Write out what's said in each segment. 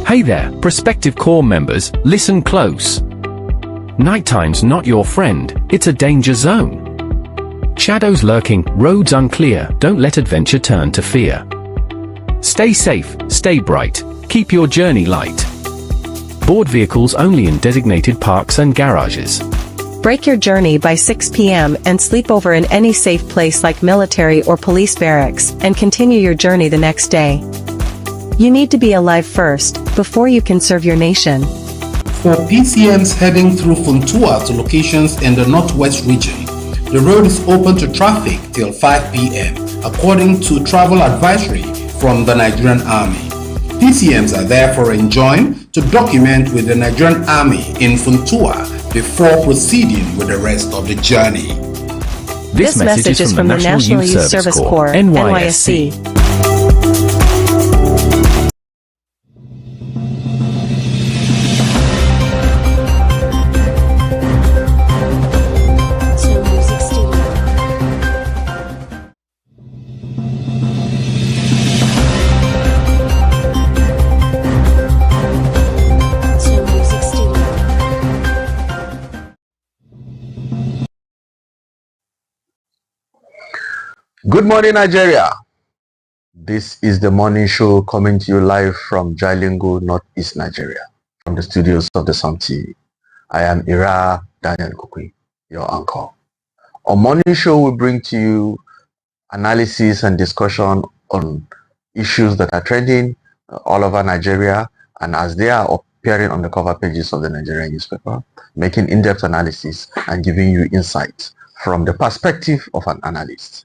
Hey there, prospective corps members, listen close. Nighttime's not your friend, it's a danger zone. Shadows lurking, roads unclear, don't let adventure turn to fear. Stay safe, stay bright, keep your journey light. Board vehicles only in designated parks and garages. Break your journey by 6 p.m. and sleep over in any safe place like military or police barracks, and continue your journey the next day. You need to be alive first, before you can serve your nation. For PCMs heading through Funtua to locations in the Northwest region, the road is open to traffic till 5 p.m. according to travel advisory from the Nigerian Army. PCMs are therefore enjoined to document with the Nigerian Army in Funtua before proceeding with the rest of the journey. This message is from the National Youth Service Corps, NYSC. Good morning, Nigeria. This is the morning show coming to you live from Jalingo, Northeast Nigeria, from the studios of the SUMTV. I am Ira Daniel Kukui, your anchor. On morning show, we bring to you analysis and discussion on issues that are trending all over Nigeria, and as they are appearing on the cover pages of the Nigerian newspaper, making in-depth analysis and giving you insight from the perspective of an analyst.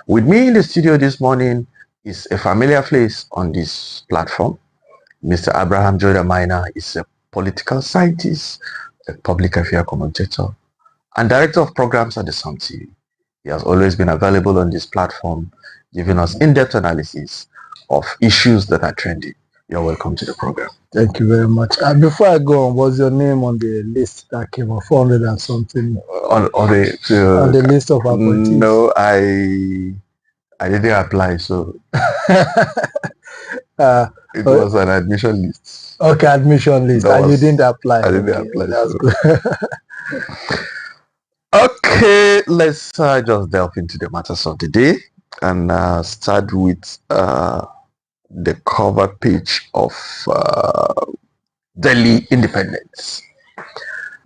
With me in the studio this morning is a familiar face on this platform. Mr. Abraham Joda Minor is a political scientist, a public affairs commentator, and director of programs at the SUMTV. He has always been available on this platform, giving us in-depth analysis of issues that are trending. You're welcome to the program. Thank you very much. Before I go on, what's your name on the list that came on 400 and something? On the list of appointees? No, I didn't apply, so it was an admission list. Okay, admission list, and you didn't apply. I didn't apply. That's so. good. Okay, let's just delve into the matters of the day and start with the cover page of Delhi Independence.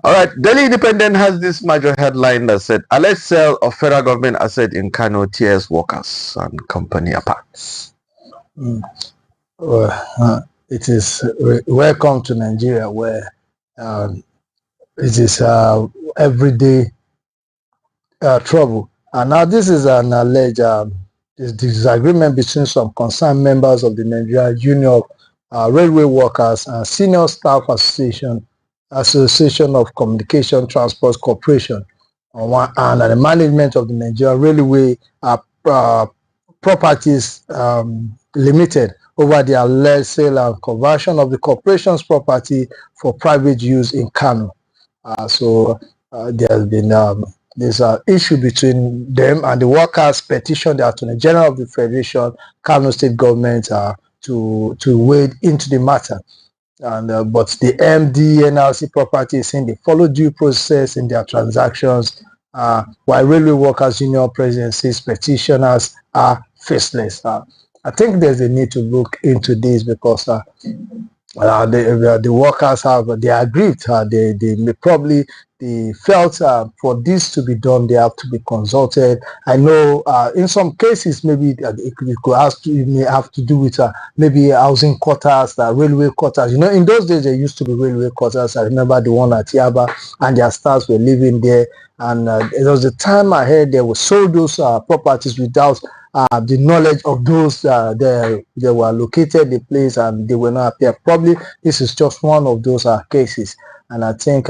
All right, Delhi Independent has this major headline that said, alleged sale of federal government asset in Kano tears workers and company apart. It is welcome to Nigeria, where it is everyday trouble. And now this is an alleged disagreement between some concerned members of the Nigerian Union of Railway Workers and Senior Staff Association of Communication Transport Corporation on one hand, and the management of the Nigerian Railway Properties Limited over the alleged sale and conversion of the corporation's property for private use in Kano. There has been there's an issue between them, and the workers petitioned the Attorney General of the Federation, Kano State Government, to wade into the matter. And but the MD NLC property is saying they follow due process in their transactions, while Railway Workers Union President says petitioners are faceless. I think there's a need to look into this, because the workers they agreed. They felt for this to be done, they have to be consulted. I know in some cases maybe it may have to do with maybe housing quarters, railway quarters. You know, in those days there used to be railway quarters. I remember the one at Yaba, and their staffs were living there. And there was a time I heard they were sold those properties without the knowledge of those they were located the place, and they were not there. Probably this is just one of those cases. And I think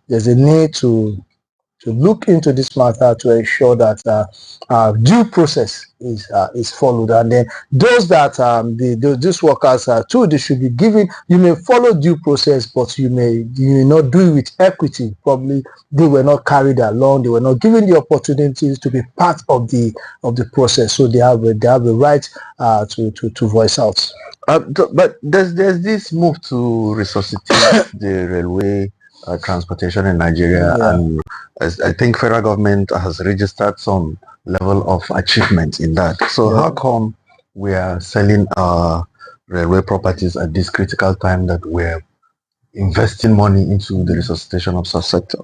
there's a need to look into this matter to ensure that due process is followed, and then those that these workers too, they should be given. You may follow due process, but you may not do it with equity. Probably they were not carried along. They were not given the opportunities to be part of the process. So they have a right to voice out. But there's this move to resuscitate the railway transportation in Nigeria, and I think federal government has registered some level of achievement in that. So how come we are selling our railway properties at this critical time that we're investing money into the resuscitation of such sector?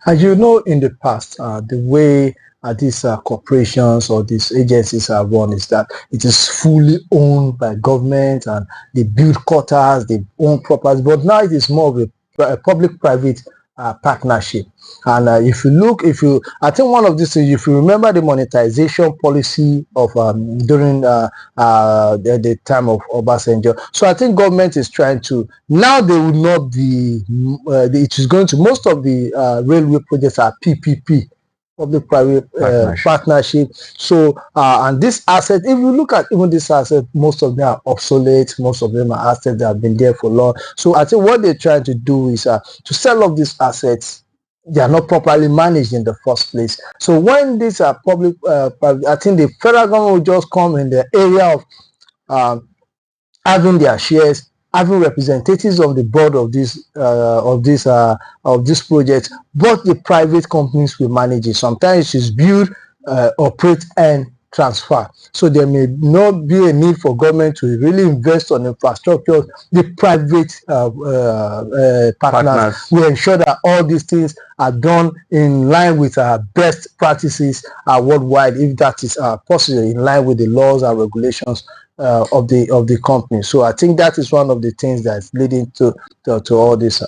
And in the past, the way these corporations or these agencies are run is that it is fully owned by government, and they build quarters, they own properties. But now it is more of a public-private partnership. And I think one of these things, if you remember the monetization policy of during the time of Obasanjo, so I think government is trying to, now they will not be, it is going to, most of the railway projects are PPP, public-private partnership. So and this asset, if you look at even this asset, most of them are obsolete, most of them are assets that have been there for long. So I think what they're trying to do is to sell off these assets. They are not properly managed in the first place. So when these are public, I think the federal government will just come in the area of having their shares, having representatives of the board of this project, but the private companies will manage it. Sometimes it's build, operate, and transfer. So there may not be a need for government to really invest on infrastructure. The private partners will ensure that all these things are done in line with best practices worldwide, if that is possible, in line with the laws and regulations of the company. So I think that is one of the things that's leading to all this.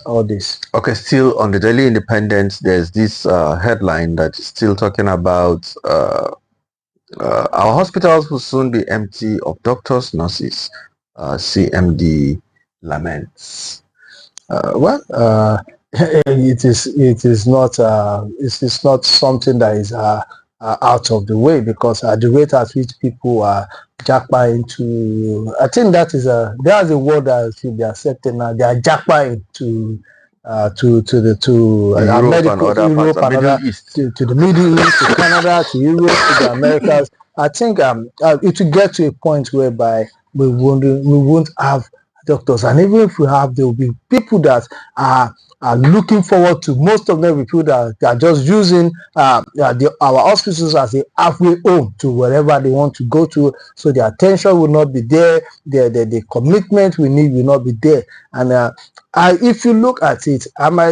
Okay, still on the Daily Independent, there's this headline that is still talking about our hospitals will soon be empty of doctors, nurses. CMD laments. It is not something that is out of the way, because at the rate at which people are jackpot into, I think that's a word that should be accepted now. They are jackpot to Europe and other East. To the Middle East, to Canada, to Europe, to the Americas. I think it will get to a point whereby we won't have doctors, and even if we have, there will be people that are looking forward to. Most of them people that are just using our hospitals as a halfway home to wherever they want to go to. So the attention will not be there. The commitment we need will not be there. And if you look at it,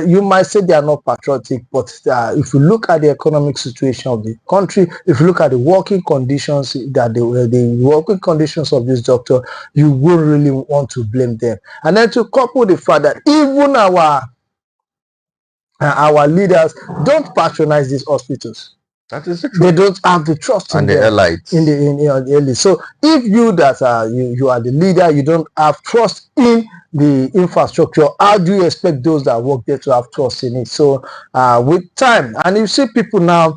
you might say they are not patriotic, but if you look at the economic situation of the country, if you look at the working conditions, the working conditions of this doctor, you won't really want to blame them. And then to couple the fact that even our leaders don't patronize these hospitals. That is the truth. They don't have the trust and in the elites. In the elites. So if you are the leader, you don't have trust in the infrastructure, how do you expect those that work there to have trust in it? So with time, and you see people now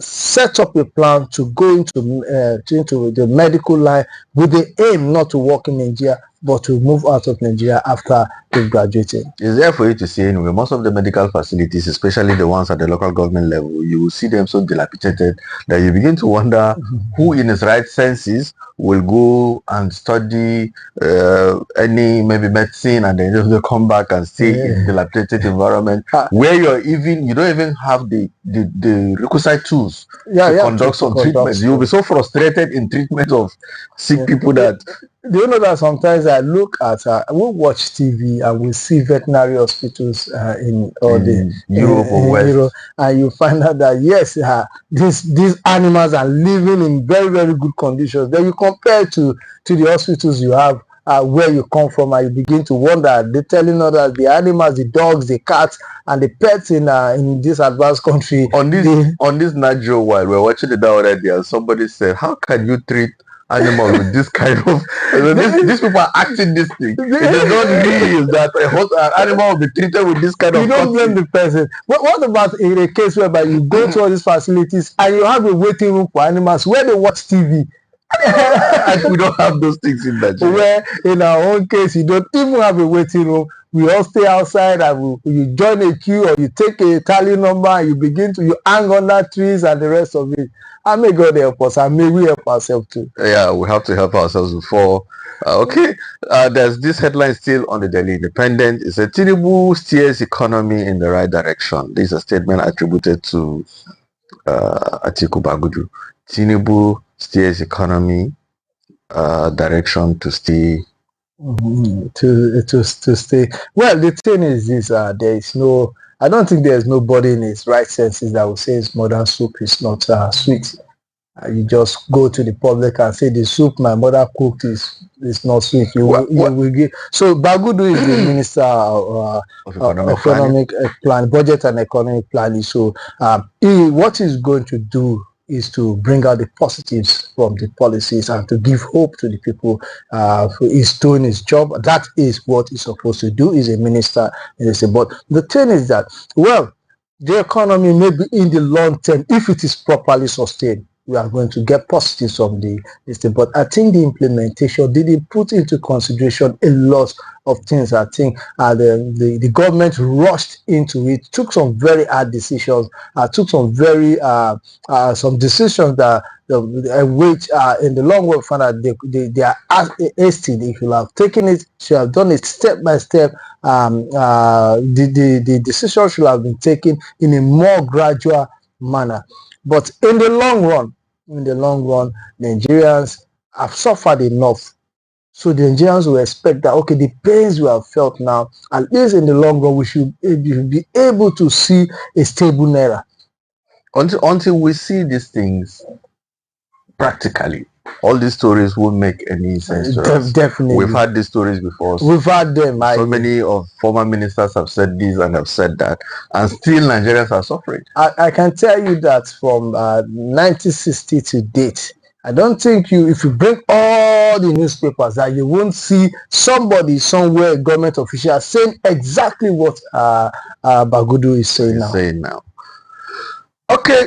set up a plan to go into the medical line with the aim not to work in Nigeria, but to move out of Nigeria after they've graduated. It's there for you to see anyway. Most of the medical facilities, especially the ones at the local government level, you will see them so dilapidated that you begin to wonder who in his right senses will go and study any maybe medicine, and then they'll come back and stay in dilapidated environment where you don't even have the requisite tools to conduct some treatment. You'll be so frustrated in treatment of sick people that. Do you know that sometimes I look at, we watch TV and we see veterinary hospitals in Europe or West, Europe, and you find out that yes, these animals are living in very, very good conditions. Then you compare to the hospitals you have where you come from, and you begin to wonder. They're telling others the animals, the dogs, the cats, and the pets in this advanced country. On this natural wild, we're watching it the other day, and somebody said, "How can you treat animal with this kind of... these people are acting this thing. It is not real that an animal will be treated with this kind of... You don't blame the person. What about in a case whereby you go to all these facilities and you have a waiting room for animals where they watch TV? And we don't have those things in Nigeria. Where in our own case, you don't even have a waiting room. We all stay outside and you join a queue, or you take a tally number and you hang under trees and the rest of it. And may God help us, and may we help ourselves too. Yeah, we have to help ourselves before. Okay, there's this headline still on the Daily Independent. It says Tinubu steers economy in the right direction. This is a statement attributed to Atiku Bagudu. Tinubu steers economy direction to stay. To stay. Well, the thing is this: there is no. I don't think there's nobody in his right senses that will say his mother's soup is not sweet. You just go to the public and say the soup my mother cooked is not sweet. You will give. So Bagudu is the minister of economic plan, budget and economic planning. So what he's going to do is to bring out the positives from the policies and to give hope to the people. He's doing his job. That is what he's supposed to do. He's a minister. But the thing is that, well, the economy may be in the long term, if it is properly sustained, we are going to get positives from this thing. But I think the implementation didn't put into consideration a lot of things. I think the government rushed into it, took some very hard decisions, took some very some decisions that which in the long run found that they are hasty. They should have taken it, should have done it step by step. The decision should have been taken in a more gradual manner. But in the long run, Nigerians have suffered enough. So the Nigerians will expect that, okay, the pains we have felt now, at least in the long run, we should be able to see a stable naira. Until we see these things practically, all these stories won't make any sense to us. Definitely. We've had these stories before. We've had them. So many of former ministers have said this and have said that, and still Nigerians are suffering. I can tell you that from 1960 to date, I don't think if you bring all the newspapers, that you won't see somebody somewhere, government official, saying exactly what Bagudu is saying now. Okay,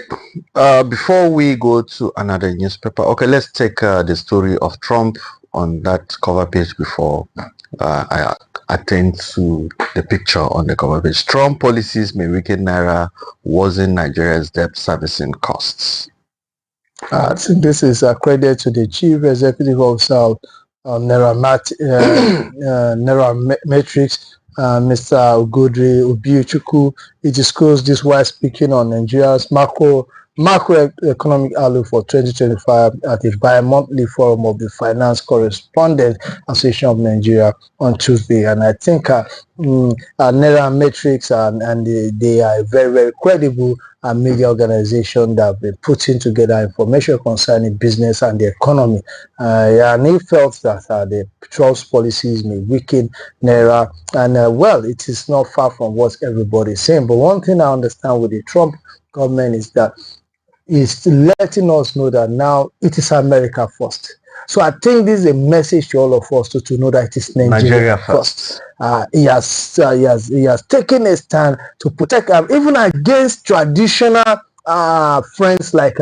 before we go to another newspaper, okay, let's take the story of Trump on that cover page before I attend to the picture on the cover page. Trump policies may weaken naira, worsen Nigeria's debt servicing costs. I think this is a credit to the chief executive officer of Nairametrics, Mr. Ugodre Obiuchukwu. He disclosed this while speaking on Nigeria's macroeconomic outlook for 2025 at a bi-monthly forum of the Finance Correspondent Association of Nigeria on Tuesday. And I think Nairametrics and they are a very, very credible media organization that have been putting together information concerning business and the economy. And he felt that the Trump's policies may weaken naira. And well, it is not far from what everybody is saying. But one thing I understand with the Trump government is that it's letting us know that now it is America first. So I think this is a message to all of us to know that it is Nigeria first. He has taken a stand to protect even against traditional friends like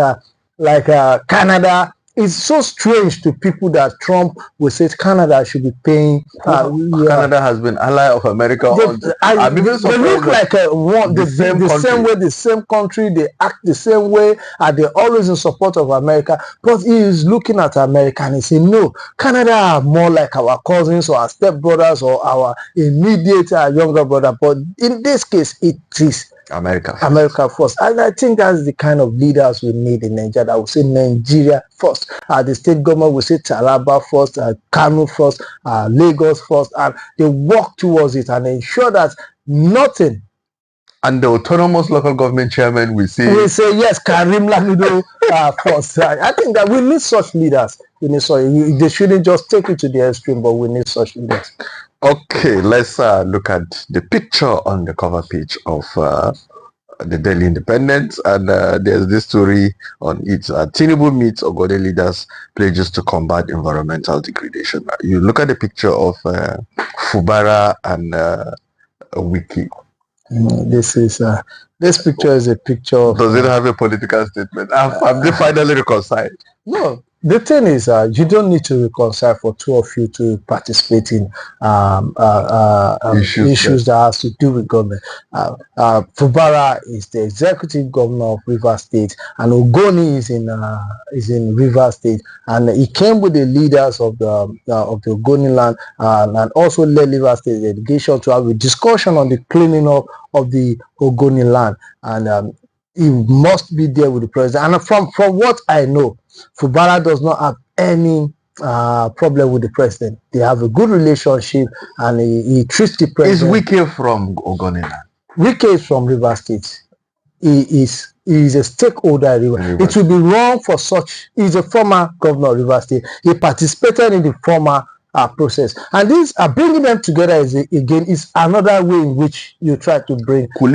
Canada. It's so strange to people that Trump will say Canada should be paying. Canada has been ally of America. They look like the same country. They act the same way. They're always in support of America. But he is looking at America and he said, no, Canada are more like our cousins or our stepbrothers or our immediate younger brother. But in this case, it is America first. And I think that's the kind of leaders we need in Nigeria that will say Nigeria first. The state government will say Taraba first, Kano first, Lagos first, and they work towards it and ensure that nothing. And the autonomous local government chairman will say yes, Karim Lamido first. I think that we need such leaders. They shouldn't just take it to the extreme, but we need such leaders. Okay, let's look at the picture on the cover page of the Delhi Independent, and there's this story on it. Tinubu meets Ogoni leaders, pledges to combat environmental degradation. You look at the picture of Fubara and Wiki. This picture is a picture of, does it have a political statement? Have they finally reconciled? No, the thing is, you don't need to reconcile for two of you to participate in issues that has to do with government. Fubara is the executive governor of Rivers State, and Ogoni is in Rivers State, and he came with the leaders of the Ogoni land, and also led Rivers State delegation to have a discussion on the cleaning up of the Ogoni land, and he must be there with the president. And from what I know, Fubara does not have any problem with the president. They have a good relationship, and he treats the president. Is Wike from Ogoniland? Wike is from River State. He is a stakeholder in River. It would be wrong for such. He's a former governor of River State. He participated in the former process, and this bringing them together is another way in which you try to bring. Could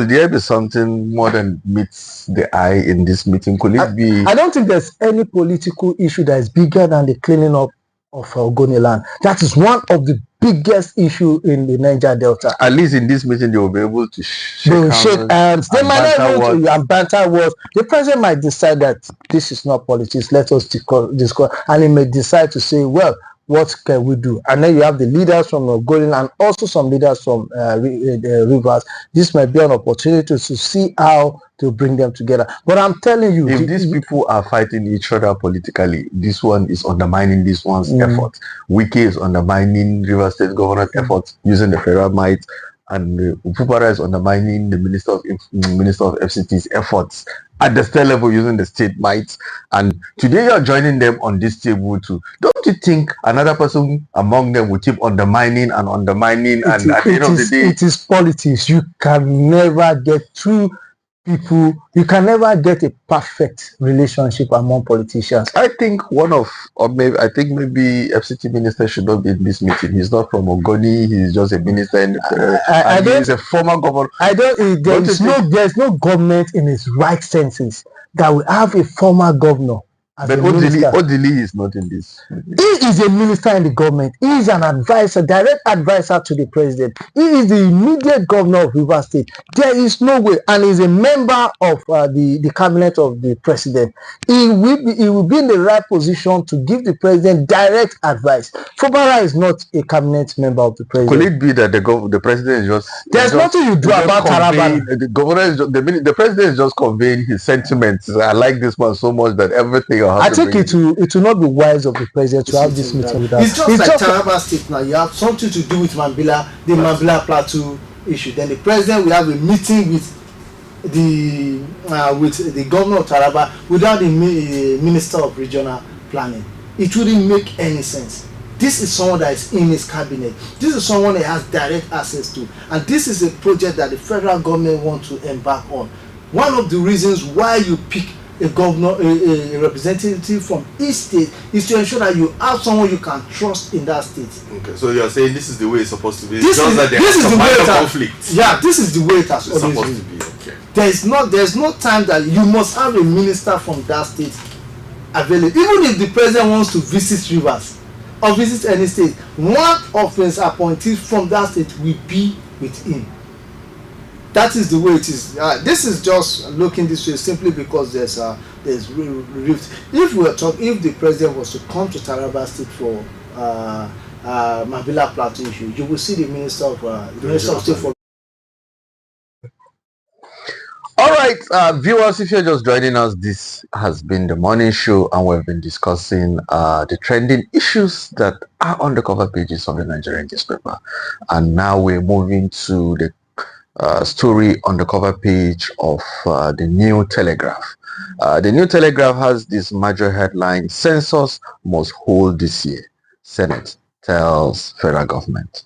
there be something more than meets the eye in this meeting? Could it be? I don't think there's any political issue that is bigger than the cleaning up of Ogoni land. That is one of the biggest issue in the Niger Delta. At least in this meeting, they will be able to shake hands. They might not able to banter words. The president might decide that this is not politics. Let us discuss, and he may decide to say, well, what can we do? And then you have the leaders from Ogoni and also some leaders from Rivers. This might be an opportunity to see how to bring them together. But I'm telling you, if these people are fighting each other politically, this one is undermining this one's effort. Wike is undermining Rivers State governor's efforts using the federal might, and Fubara is undermining the Minister of FCT's efforts at the state level using the state might. And today you're joining them on this table too. Don't you think another person among them will keep undermining and at the end of the day, it is politics. You can never get through people. You can never get a perfect relationship among politicians. I think maybe FCT minister should not be in this meeting. He's not from Ogoni. He's just a minister. He's a former governor. There's no government in its right senses that will have a former governor. But Odili is not in this. He is a minister in the government. He is an advisor, direct advisor to the president. He is the immediate governor of Rivers State. There is no way, and he is a member of the cabinet of the president. He will be in the right position to give the president direct advice. Fubara is not a cabinet member of the president. Could it be that the president is just... There's nothing you do about Taraba. The president is just conveying his sentiments. I like this one so much that everything... I think it will not be wise of the president to have this meeting with us. It's just like Taraba State now. You have something to do with Mambila, the Mambila Plateau issue. Then the president will have a meeting with the governor of Taraba without the minister of regional planning. It wouldn't make any sense. This is someone that is in his cabinet. This is someone that has direct access to, and this is a project that the federal government wants to embark on. One of the reasons why you pick a governor, a representative from each state, is to ensure that you have someone you can trust in that state. Okay, so you're saying this is the way it's supposed to be. It's just that there's a minor conflict. Yeah, this is the way it has supposed to be. Okay. There's no time that you must have a minister from that state available. Even if the president wants to visit Rivers or visit any state, one of his appointees from that state will be with him. That is the way it is. This is just looking this way simply because there's rift. If the president was to come to Taraba State for Mambila Plateau issue, you will see the minister of state for. All right, viewers, if you're just joining us, this has been the morning show, and we've been discussing the trending issues that are on the cover pages of the Nigerian newspaper. And now we're moving to the story on the cover page of the New Telegraph. The New Telegraph has this major headline: census must hold this year. Senate tells federal government.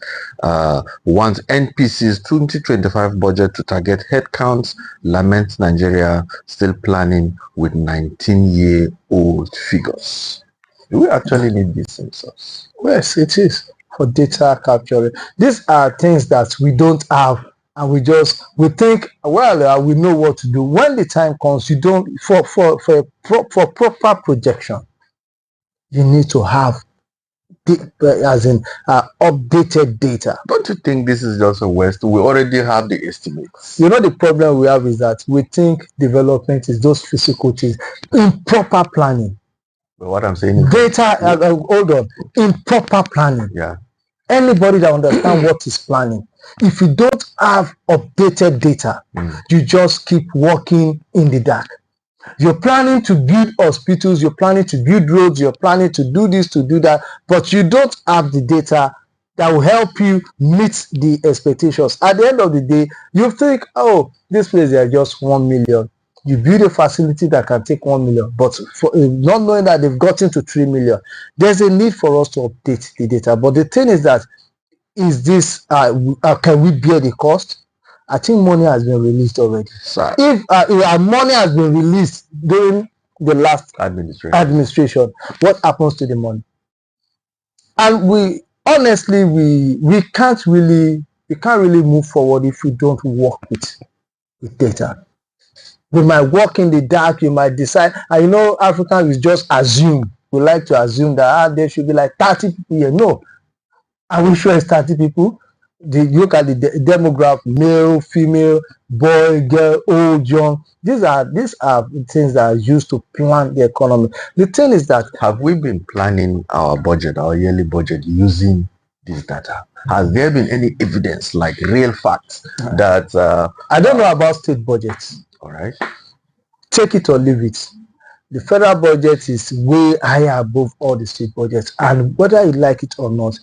Wants NPC's 2025 budget to target headcounts. Laments Nigeria still planning with 19-year-old figures. Do we actually need this census? Yes, it is for data capturing. These are things that we don't have and we think, well, we know what to do. When the time comes, you don't, for proper projection, you need to have updated data. Don't you think this is just a waste? We already have the estimates. You know, the problem we have is that we think development is those physical things, improper planning. But what I'm saying is data, hold on, improper planning. Yeah. Anybody that understands what is planning, if you don't have updated data, you just keep walking in the dark. You're planning to build hospitals, you're planning to build roads, you're planning to do this, to do that, but you don't have the data that will help you meet the expectations. At the end of the day, you think, oh, this place is just 1 million. You build a facility that can take 1 million, but for not knowing that they've gotten to 3 million, there's a need for us to update the data. But the thing is that, is this, can we bear the cost? I think money has been released already. Sir. If money has been released during the last administration, what happens to the money? And we can't really move forward if we don't work with data. We might walk in the dark, you might decide, and you know, Africans just assume. We like to assume that there should be like 30 people here. No. Are we sure it's 30 people? Look at the demographic, male, female, boy, girl, old, young. These are things that are used to plan the economy. The thing is that, have we been planning our budget, our yearly budget, using this data? Has there been any evidence, like real facts, that I don't know about state budgets. All right. Take it or leave it. The federal budget is way higher above all the state budgets, and whether you like it or not,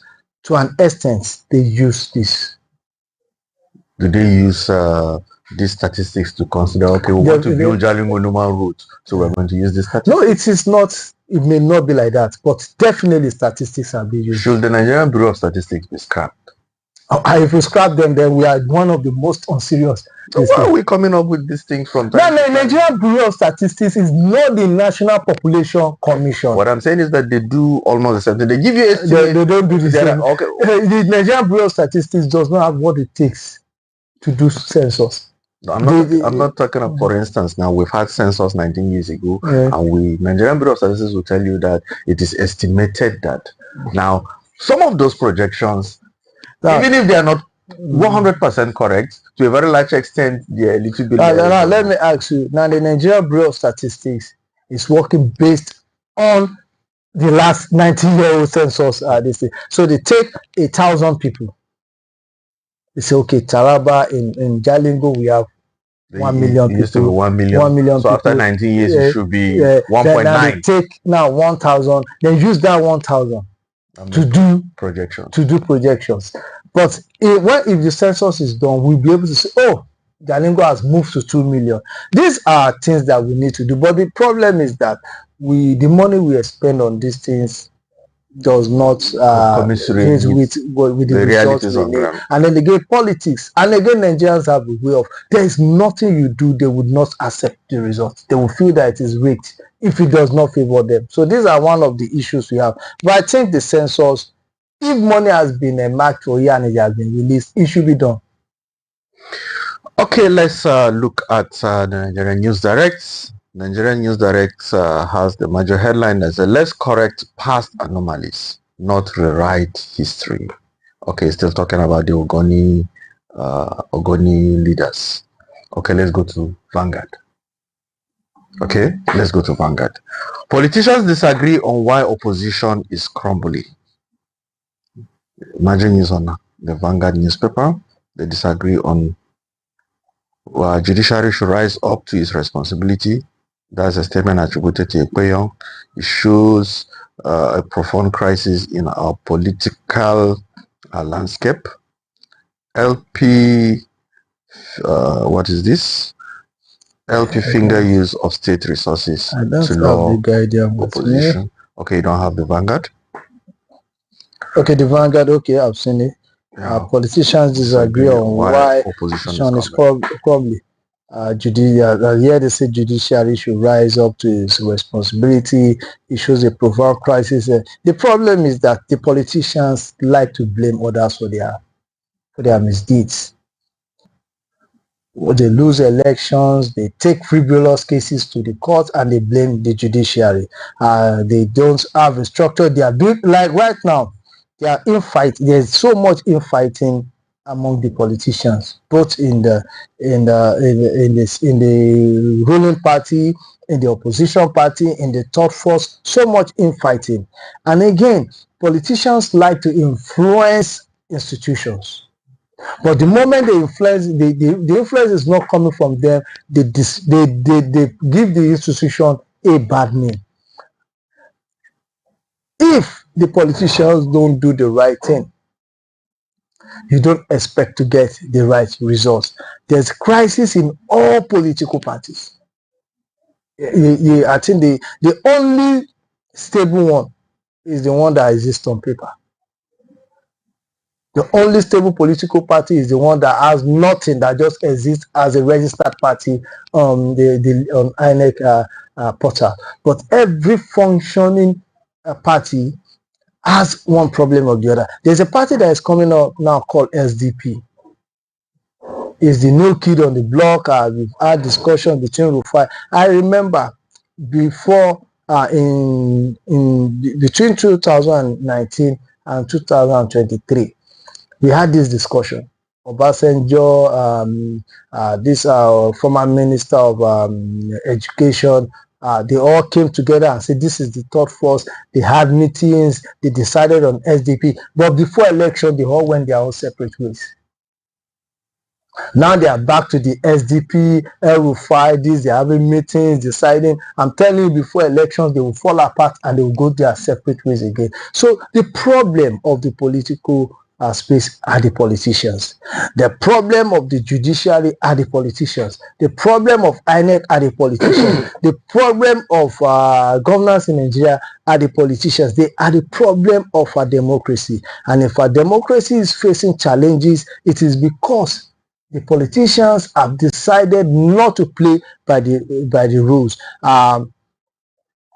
to an extent, they use this. Do they use these statistics to consider, okay, we want to build Jalingo Numan route, so we're going to use this statistics? No, it is not. It may not be like that, but definitely statistics are being used. Should the Nigerian Bureau of Statistics be scrapped? If we scrap them, then we are one of the most unserious. So why are we coming up with these things from time to time? The Nigerian Bureau of Statistics is not the National Population Commission. What I'm saying is that they do almost the same thing. They give you estimates. They don't do the same. Okay. The Nigerian Bureau of Statistics does not have what it takes to do census. No, I'm not talking of, for instance, now we've had census 19 years ago, and Nigerian Bureau of Statistics will tell you that it is estimated that. Now, some of those projections, even if they are not 100% correct, to a very large extent, they're a little bit. Let me ask you. Now, the Nigerian Bureau of Statistics is working based on the last 19-year-old census. So they take 1,000 people. They say, okay, Taraba in Jalingo, we have 1 million people. Used to be 1 million. 1 million so people. After 19 years, it should be 1.9. Now they take 1,000. Then use that 1,000 to do projections. But if the census is done, we'll be able to say, oh, Jalingo has moved to 2 million. These are things that we need to do. But the problem is that the money we spend on these things does not commiserate with the realities on ground. And then again, politics. And again, Nigerians have a way of, there is nothing you do, they would not accept the result. They will feel that it is rigged if it does not favor them. So these are one of the issues we have. But I think the census, if money has been marked for a year and it has been released, it should be done. Okay, let's look at the Nigerian News Direct. Nigerian News Direct has the major headline as let's correct past anomalies, not rewrite history. Okay, still talking about the Ogoni leaders. Okay, let's go to Vanguard. Okay, let's go to Vanguard. Politicians disagree on why opposition is crumbling. Imagine news on the Vanguard newspaper. They disagree on why judiciary should rise up to its responsibility. That's a statement attributed to Ekpeyon. It shows a profound crisis in our political landscape. LP, what is this? LP finger use of state resources to law opposition. Okay, you don't have the Vanguard? Okay, the Vanguard, okay, I've seen it. Politicians disagree on why opposition is probably here they say judiciary should rise up to its responsibility. It shows a profound crisis. The problem is that the politicians like to blame others for their misdeeds. They lose elections, they take frivolous cases to the court, and they blame the judiciary. They don't have a structure. They are doing, like right now, they are infight. There's so much infighting among the politicians, both in the ruling party, in the opposition party, in the third force. So much infighting, and again, politicians like to influence institutions. But the moment they influence, the influence is not coming from them. They give the institution a bad name. If the politicians don't do the right thing, you don't expect to get the right results. There's crisis in all political parties. I think the only stable one is the one that exists on paper. The only stable political party is the one that has nothing, that just exists as a registered party on the INEC portal. But every functioning party has one problem or the other. There's a party that is coming up now called SDP. It's the new kid on the block. We've had discussion between Rufai. I remember before between 2019 and 2023. We had this discussion. Obasanjo, this former minister of education, they all came together and said, this is the third force. They had meetings, they decided on SDP. But before election, they all went their own separate ways. Now they are back to the SDP, El-Rufai, they're having meetings, deciding. I'm telling you, before elections, they will fall apart and they will go their separate ways again. So the problem of the political space are the politicians. The problem of the judiciary are the politicians. The problem of INEC are the politicians. The problem of governance in Nigeria are the politicians. They are the problem of our democracy. And if our democracy is facing challenges, it is because the politicians have decided not to play by the rules.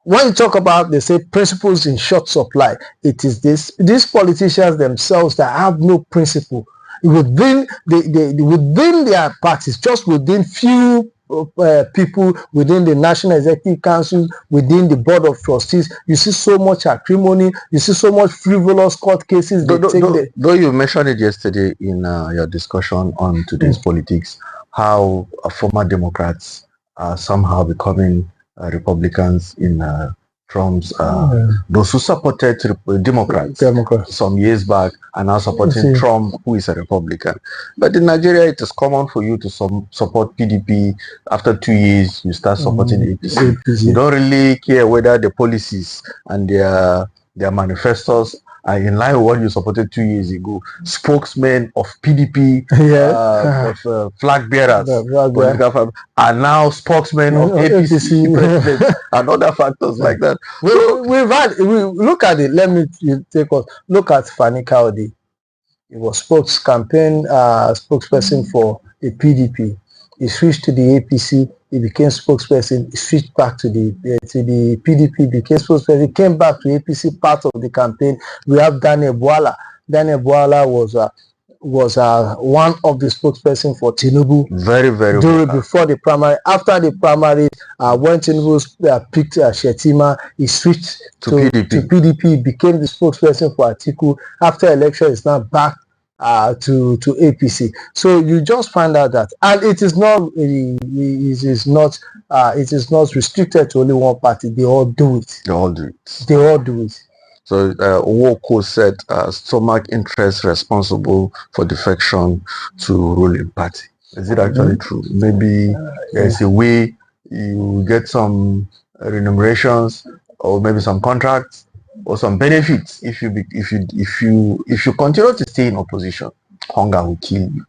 When you talk about, they say, principles in short supply, it is these politicians themselves that have no principle within within their parties, just within few people within the National Executive Council, within the Board of Trustees. You see so much acrimony, you see so much frivolous court cases. Though you mentioned it yesterday in your discussion on today's politics, how former Democrats are somehow becoming Republicans in Trump's those who supported Democrats some years back are now supporting Trump, who is a Republican. But in Nigeria, it is common for you to support PDP. After 2 years, you start supporting APC. You don't really care whether the policies and their manifestos are in line with what you supported 2 years ago. Spokesmen of PDP, flag bearers, are now spokesmen of APC president, and other factors like that. We look at it. Let me take us. Look at Fani Kaudi. He was spokesperson for the PDP. He switched to the APC. He became spokesperson. He switched back to the PDP. Became spokesperson. He came back to APC, part of the campaign. We have Daniel Bwala. Daniel Bwala was one of the spokesperson for Tinubu. Very before the primary. After the primary, when Tinubu picked Shetima, he switched to PDP. Became the spokesperson for Atiku. After election, he's now back to APC. So you just find out that, and it is not restricted to only one party. They all do it. So Woko said stomach interest responsible for defection to ruling party. Is it actually true? Maybe there's a way you get some remunerations or maybe some contracts or some benefits if you continue to stay in opposition. Hunger will kill you.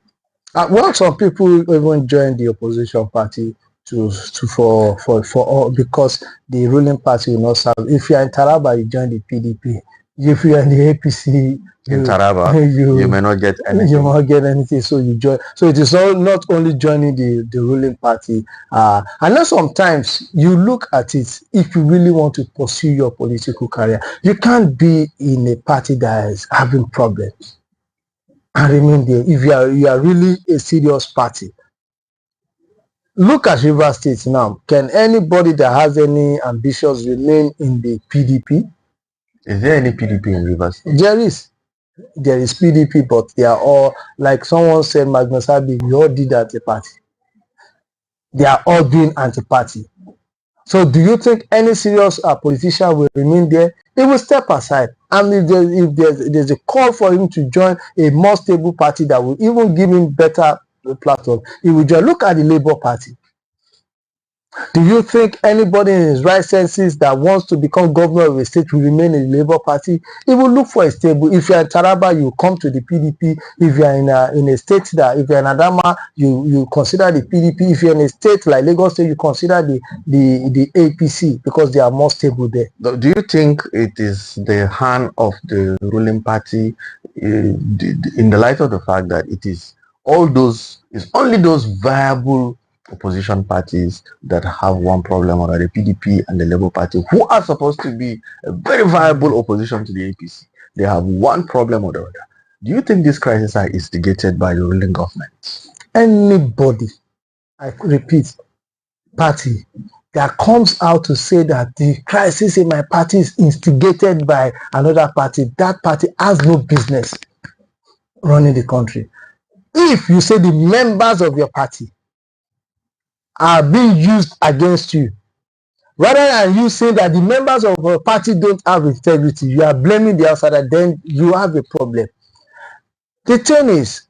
Well, some people even join the opposition party because the ruling party will not serve. If you are in Taraba, you join the PDP. If you are in the APC, in Taraba, you may not get anything. You may not get anything, so you join. So it is not only joining the ruling party. And then sometimes you look at it, if you really want to pursue your political career, you can't be in a party that is having problems and remain there. If you are really a serious party, Look at Rivers State now. Can anybody that has any ambitions remain in the PDP? Is there any PDP in Rivers State? There is. There is PDP, but they are all, like someone said, Magnus Abi, we all did anti-party. They are all doing anti-party. So do you think any serious politician will remain there? He will step aside. And if there's a call for him to join a more stable party that will even give him better platform, he will join. Look at the Labour Party. Do you think anybody in his right senses that wants to become governor of a state will remain in the Labour Party? He will look for a stable. If you're in Taraba, you come to the PDP. If you're in a state that, if you're in Adama, you consider the PDP. If you're in a state like Lagos State, you consider the APC because they are more stable there. Do you think it is the hand of the ruling party in the light of the fact that it is only those viable opposition parties that have one problem, or the PDP and the Labour Party, who are supposed to be a very viable opposition to the APC? They have one problem or the other. Do you think these crises are instigated by the ruling government? Anybody, I repeat, party that comes out to say that the crisis in my party is instigated by another party, that party has no business running the country. If you say the members of your party are being used against you, rather than you saying that the members of a party don't have integrity, you are blaming the outsider, then you have a problem. The thing is,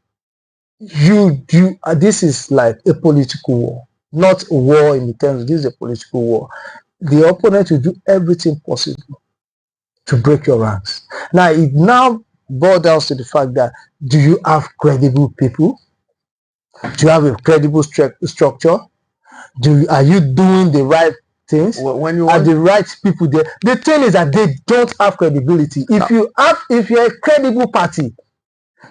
this is like a political war, not a war in the terms of this is a political war. The opponent will do everything possible to break your ranks. Now, it now boils down to the fact that, do you have credible people? Do you have a credible structure? Are you doing the right things? When you are the right people there? The thing is that they don't have credibility. If you're a credible party,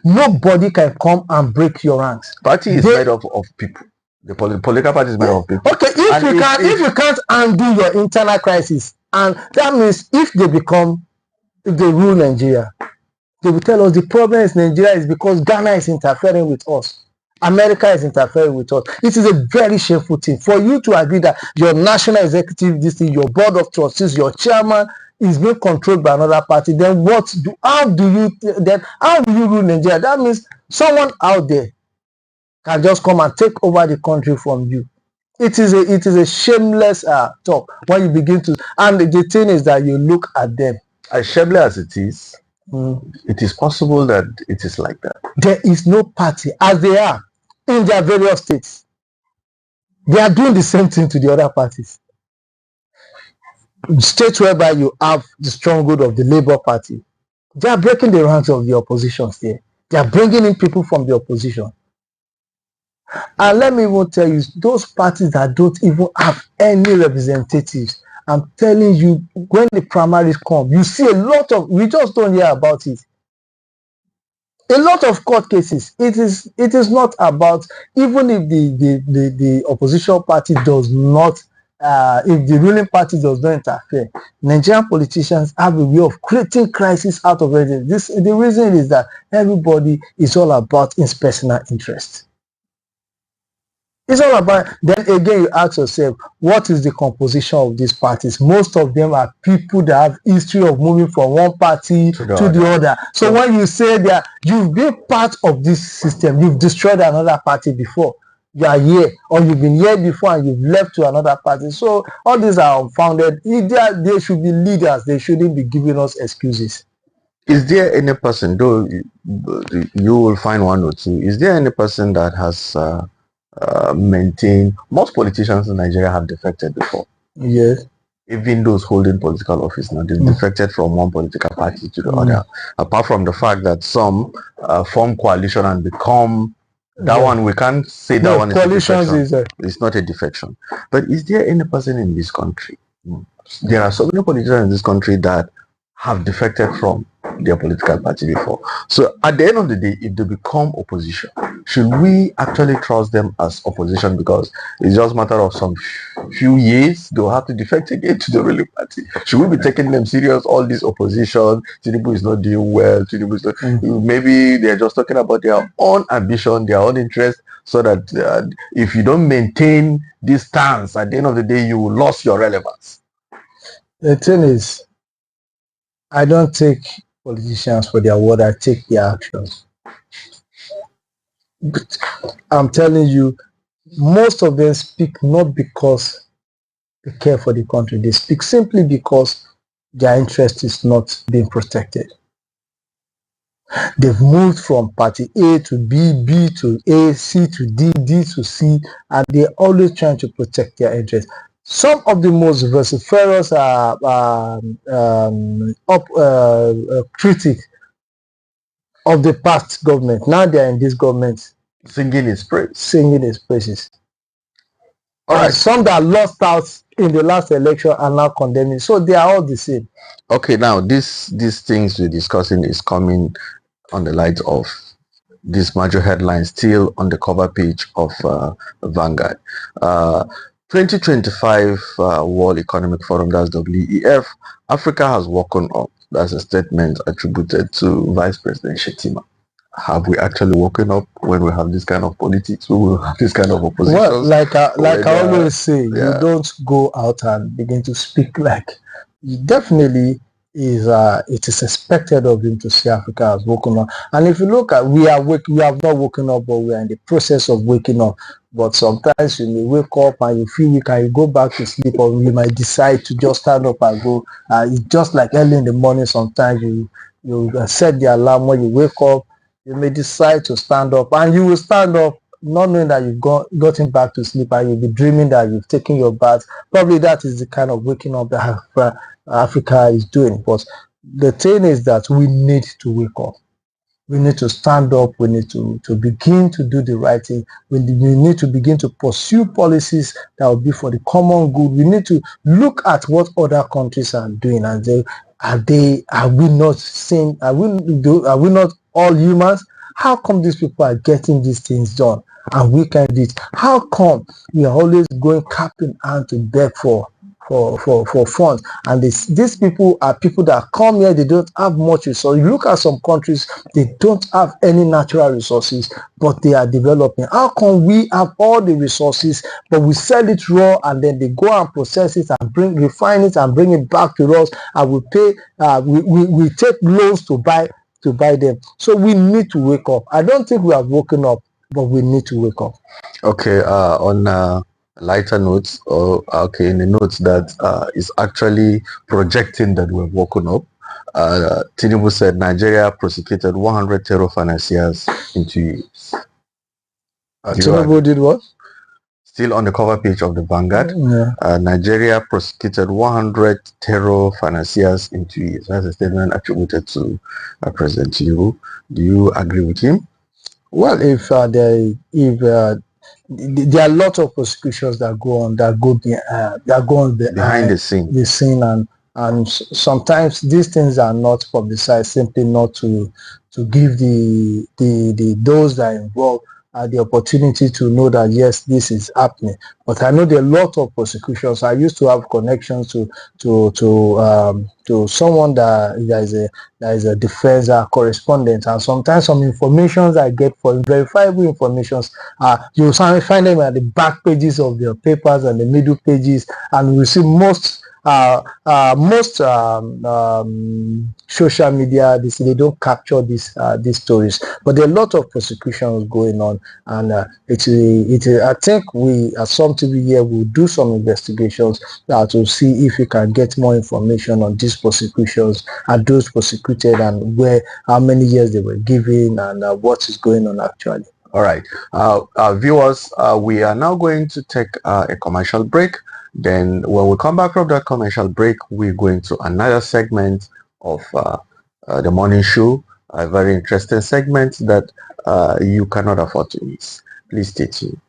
nobody can come and break your ranks. Party is made up of people. The political party is made up of people. Okay, if you can't undo your internal crisis, and that means if they rule Nigeria, they will tell us the problem is Nigeria is because Ghana is interfering with us. America is interfering with us. It is a very shameful thing for you to agree that your national executive, your board of trustees, your chairman is being controlled by another party. Then how will you rule Nigeria? That means someone out there can just come and take over the country from you. It is a shameless talk when you begin to. And the thing is that you look at them. As shameless as it is, it is possible that it is like that. There is no party, as they are in their various states. They are doing the same thing to the other parties. States whereby you have the stronghold of the Labour Party, they are breaking the ranks of the opposition there. They are bringing in people from the opposition. And let me even tell you, those parties that don't even have any representatives, I'm telling you, when the primaries come, you see we just don't hear about it. A lot of court cases. It is not about, even if the opposition party does not, if the ruling party does not interfere, Nigerian politicians have a way of creating crisis out of it. The reason is that everybody is all about his personal interest. It's all about, then again you ask yourself, what is the composition of these parties? Most of them are people that have history of moving from one party to the other. So when you say that you've been part of this system, you've destroyed another party before, you are here, or you've been here before and you've left to another party. So all these are unfounded. They should be leaders. They shouldn't be giving us excuses. Is there any person, though you will find one or two, is there any person that has most politicians in Nigeria have defected before? Yes. Even those holding political office now, they've defected from one political party to the other. Apart from the fact that some form coalition and become that one, we can't say that one is a defection. It's not a defection. But is there any person in this country? There are so many politicians in this country that have defected from their political party before. So at the end of the day, if they become opposition, should we actually trust them as opposition? Because it's just a matter of some few years, they'll have to defect again to the ruling party. Should we be taking them serious? All this opposition, Tinubu is not doing well, Tinubu is not, maybe they're just talking about their own ambition, their own interest. so that if you don't maintain this stance, at the end of the day, you will lose your relevance. The thing is, I don't take politicians for their word, I take their actions. But I'm telling you, most of them speak not because they care for the country, they speak simply because their interest is not being protected. They've moved from party A to B, B to A, C to D, D to C, and they're always trying to protect their interests. Some of the most vociferous critics of the past government, now they're in this government, singing his praise. Singing his praises. All right. Some that lost out in the last election are now condemning. So they are all the same. Okay, now these things we're discussing is coming on the light of this major headline still on the cover page of Vanguard. 2025 World Economic Forum, that's WEF, Africa has woken up. That's a statement attributed to Vice President Shetima. Have we actually woken up when we have this kind of politics? We will have this kind of opposition. Well, like I always say, you don't go out and begin to speak like. Definitely is it is expected of him to say Africa has woken up. And if you look at, we have not woken up, but we are in the process of waking up. But sometimes you may wake up and you feel weak and you go back to sleep, or you might decide to just stand up and go. It's just like early in the morning. Sometimes you set the alarm. When you wake up, you may decide to stand up, and you will stand up not knowing that you've gotten back to sleep, and you'll be dreaming that you've taken your bath. Probably that is the kind of waking up that Africa is doing. But the thing is that we need to wake up. We need to stand up. We need to begin to do the right thing. We need to begin to pursue policies that will be for the common good. We need to look at what other countries are doing and say, are we not same? Are we not all humans? How come these people are getting these things done and we can do it? How come we are always going cap in hand to beg for funds? And these people are people that come here, they don't have much resources. You look at some countries, they don't have any natural resources, but they are developing. How come we have all the resources, but we sell it raw, and then they go and process it and refine it and bring it back to us, and we pay, we take loans to buy them. So we need to wake up. I don't think we have woken up, but we need to wake up. Okay, on lighter notes, in the notes that is actually projecting that we've woken up, Tinubu said Nigeria prosecuted 100 terror financiers in 2 years. Tinubu did what? Still on the cover page of the Vanguard, yeah. Nigeria prosecuted 100 terror financiers in 2 years. That's a statement attributed to President Tinubu. Do you agree with him? Well, there are a lot of prosecutions that go on behind the scene, and sometimes these things are not publicized, simply not to give those that are involved the opportunity to know that yes, this is happening. But I know there are a lot of prosecutions. I used to have connections to someone that is a defense correspondent, and sometimes some information I get for verifiable informations, you find them at the back pages of their papers and the middle pages, and we see most social media, they don't capture these stories. But there are a lot of prosecutions going on, and I think we at SUMTV here will do some investigations to see if we can get more information on these prosecutions and those prosecuted, and how many years they were given, and what is going on actually. All right, viewers, we are now going to take a commercial break. Then when we come back from that commercial break, we're going to another segment of the morning show, a very interesting segment that you cannot afford to miss. Please stay tuned.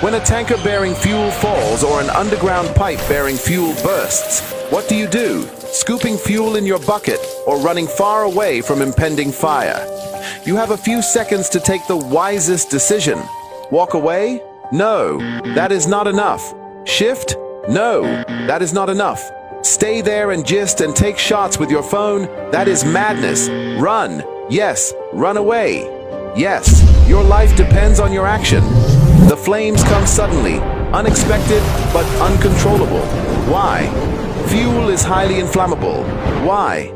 When a tanker bearing fuel falls or an underground pipe bearing fuel bursts, what do you do? Scooping fuel in your bucket or running far away from impending fire? You have a few seconds to take the wisest decision. Walk away? No, that is not enough. Shift? No, that is not enough. Stay there and gist and take shots with your phone? That is madness. Run. Yes, run away. Yes, your life depends on your action. The flames come suddenly, unexpected but uncontrollable. Why? Fuel is highly inflammable. Why?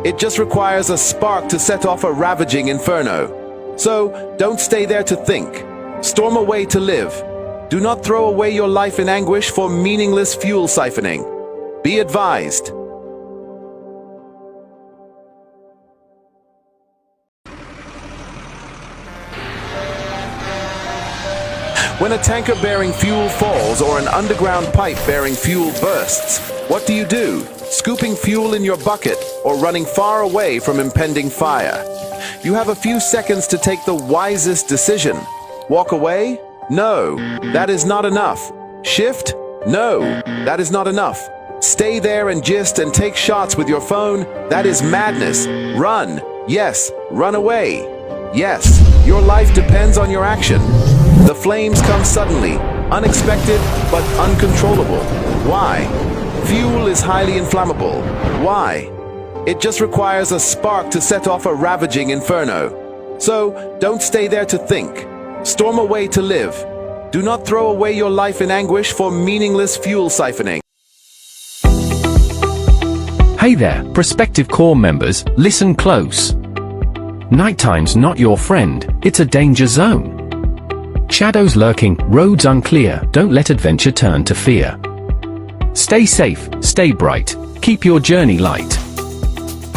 It just requires a spark to set off a ravaging inferno. So, don't stay there to think. Storm away to live. Do not throw away your life in anguish for meaningless fuel siphoning. Be advised. When a tanker bearing fuel falls or an underground pipe bearing fuel bursts, what do? Scooping fuel in your bucket or running far away from impending fire? You have a few seconds to take the wisest decision. Walk away? No, that is not enough. Shift? No, that is not enough. Stay there and gist and take shots with your phone? That is madness. Run. Yes, run away. Yes, your life depends on your action. The flames come suddenly, unexpected but uncontrollable. Why? Fuel is highly inflammable. Why? It just requires a spark to set off a ravaging inferno. So, don't stay there to think. Storm away to live. Do not throw away your life in anguish for meaningless fuel siphoning. Hey there, prospective Corps members, listen close. Nighttime's not your friend, it's a danger zone. Shadows lurking, roads unclear, don't let adventure turn to fear. Stay safe, stay bright, keep your journey light.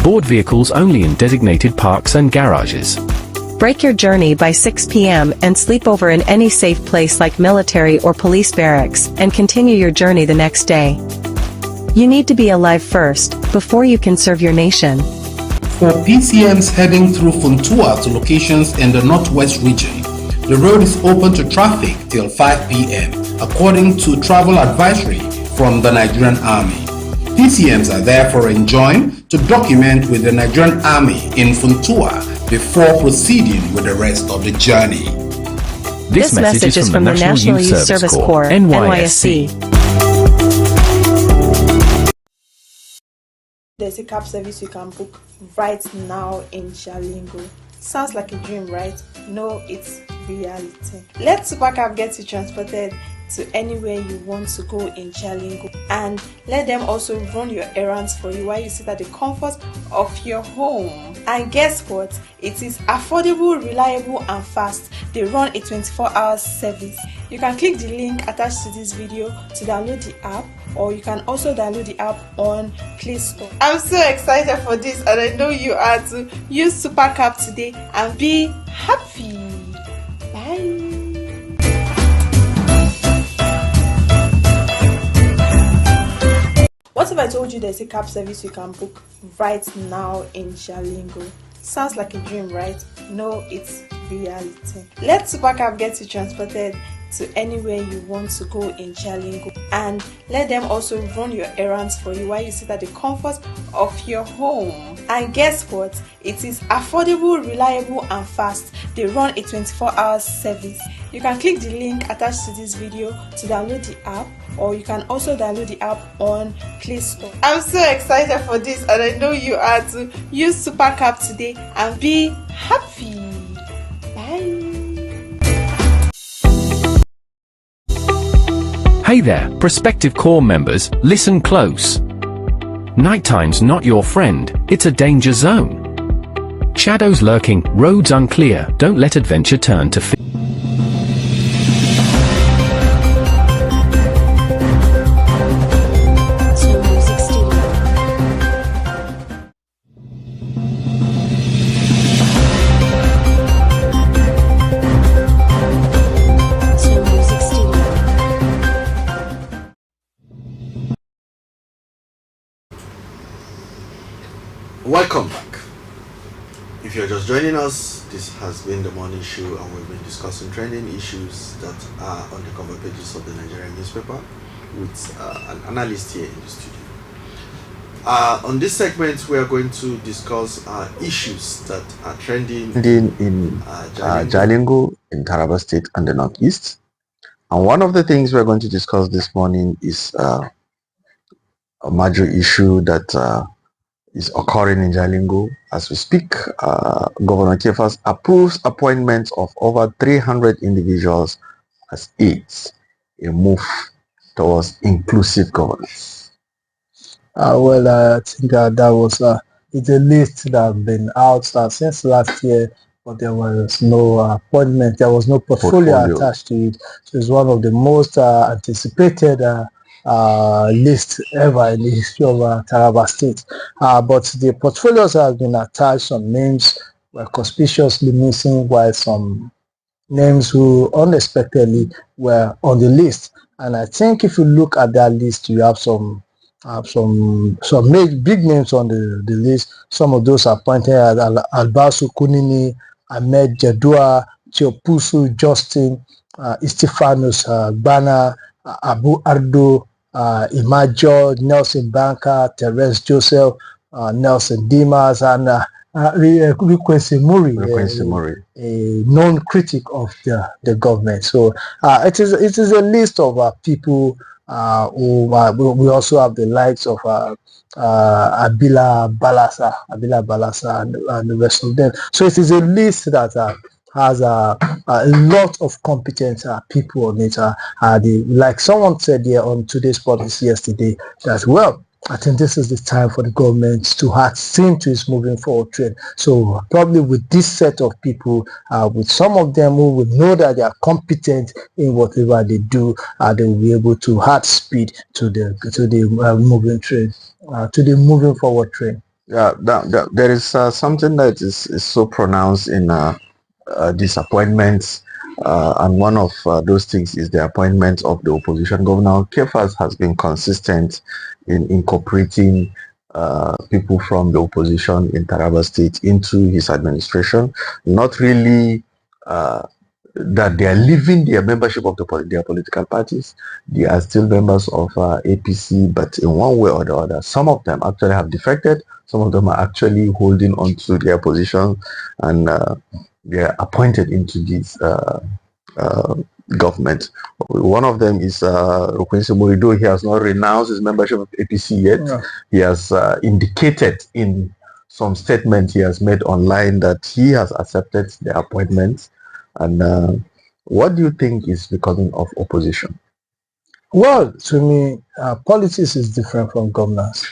Board vehicles only in designated parks and garages. Break your journey by 6 p.m. and sleep over in any safe place like military or police barracks and continue your journey the next day. You need to be alive first, before you can serve your nation. For PCMs heading through Funtua to locations in the Northwest region, the road is open to traffic till 5 p.m. according to travel advisory from the Nigerian Army. PCMs are therefore enjoined to document with the Nigerian Army in Funtua before proceeding with the rest of the journey. This message is from the National Youth Service Corps, NYSC. There's a cab service you can book right now in Jalingo. Sounds like a dream, right? No, it's reality. Let Supercab get you transported to anywhere you want to go in Jalingo, and let them also run your errands for you while you sit at the comfort of your home. And guess what? It is affordable, reliable and fast. They run a 24-hour service. You can click the link attached to this video to download the app, or you can also download the app on Play Store. I'm so excited for this, and I know you are too. Use Supercab today and be happy. Bye. What if I told you there's a cab service you can book right now in Jalingo? Sounds like a dream, right? No, it's reality. Let Supercab get you transported to anywhere you want to go in Jalingo, and let them also run your errands for you while you sit at the comfort of your home. And guess what? It is affordable, reliable and fast. They run a 24-hour service. You can click the link attached to this video to download the app, or you can also download the app on Play Store. I'm so excited for this, and I know you are too. Use Supercab today and be happy. Bye. Hey there, prospective Corps members, listen close. Nighttime's not your friend, it's a danger zone. Shadows lurking, roads unclear, don't let adventure turn to fear. Welcome back. If you're just joining us, this has been the morning show, and we've been discussing trending issues that are on the cover pages of the Nigerian newspaper with an analyst here in the studio. On this segment, we are going to discuss issues that are trending in Jalingo. in Taraba State and the Northeast. And one of the things we're going to discuss this morning is a major issue that is occurring in Jalingo as we speak. Governor Kefas approves appointments of over 300 individuals as aides, a move towards inclusive governance. I think that was it's a list that has been out since last year, but there was no appointment, there was no portfolio attached to it. So it's one of the most anticipated lists ever in the history of Taraba State. But the portfolios have been attached, some names were conspicuously missing, while some names who unexpectedly were on the list. And I think if you look at that list, you have some big names on the list. Some of those are pointed at Albasu Kunini, Ahmed Jadua, Chiopusu Justin, Istifanos Bana, Abu Ardo, Imajo, Nelson Banka, Teres Joseph, Nelson Dimas, and Requency Muri, a known critic of the government. So it is a list of people who we also have the likes of Abila Balasa and the rest of them. So it is a list that has a lot of competent people on it. Like someone said here on today's podcast yesterday, that well, I think this is the time for the government to seem to its moving forward trend. So probably with this set of people, with some of them who would know that they are competent in whatever they do, they will be able to add speed to the moving trend, to the moving forward trend. Yeah, there is something that is so pronounced in these appointments. And one of those things is the appointment of the opposition governor. Kefas has been consistent in incorporating people from the opposition in Taraba State into his administration. Not really that they are leaving their membership of their political parties. They are still members of APC, but in one way or the other, some of them actually have defected. Some of them are actually holding on to their position, and they are appointed into this government. One of them is Requency Morido. He has not renounced his membership of APC yet. Yeah. He has indicated in some statement he has made online that he has accepted the appointment. And what do you think is becoming of opposition? Well, to me, politics is different from governance.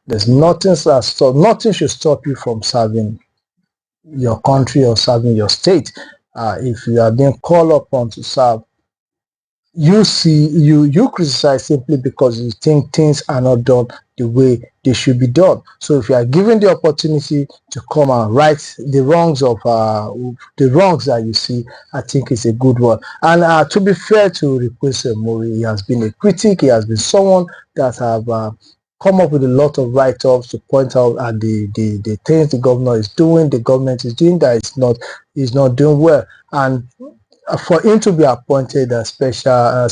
There's nothing should stop you from serving your country or serving your state. If you are being called upon to serve, you criticize simply because you think things are not done the way they should be done. So if you are given the opportunity to come and right the wrongs that you see, I think it's a good one. And to be fair to Requency Mori, he has been a critic. He has been someone that have come up with a lot of write-ups to point out at the things the governor is doing, the government is doing that is not doing well. And for him to be appointed as special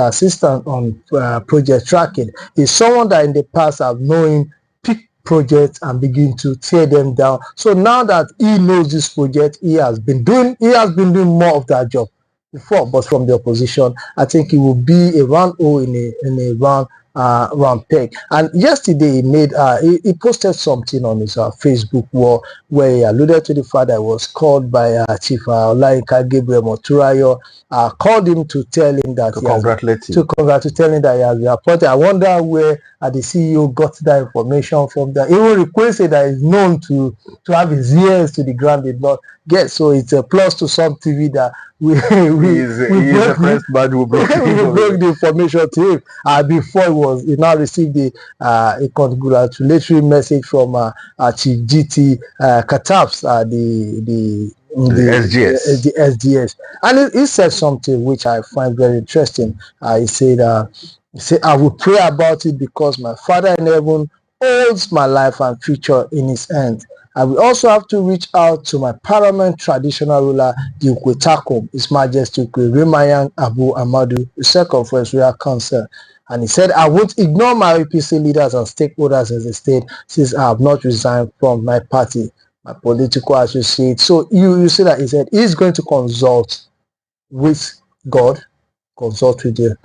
assistant on project tracking is someone that in the past have known pick projects and begin to tear them down. So now that he knows this project, he has been doing more of that job before, but from the opposition, I think he will be a round hole in a round peg. And yesterday he posted something on his Facebook wall where he alluded to the fact that he was called by Chief Olainka Gabriel Moturayo, called him to tell him that to tell him that he has been appointed. I wonder where the CEO got that information from. That even requested that is known to have his ears to the ground did not get. So it's a plus to SUMTV that we broke the information to him before he now received a congratulatory message from Chief GT Kataps, the SGS, and he said something which I find very interesting. He said, I will pray about it because my Father in heaven holds my life and future in his hand. I will also have to reach out to my paramount traditional ruler, the Ukwetakum, His Majesty Rimayang Abu Amadu, the second for his royal council. And he said, I won't ignore my APC leaders and stakeholders in the state since I have not resigned from my party. my political associate. So you see that he said he's going to consult with God, consult with the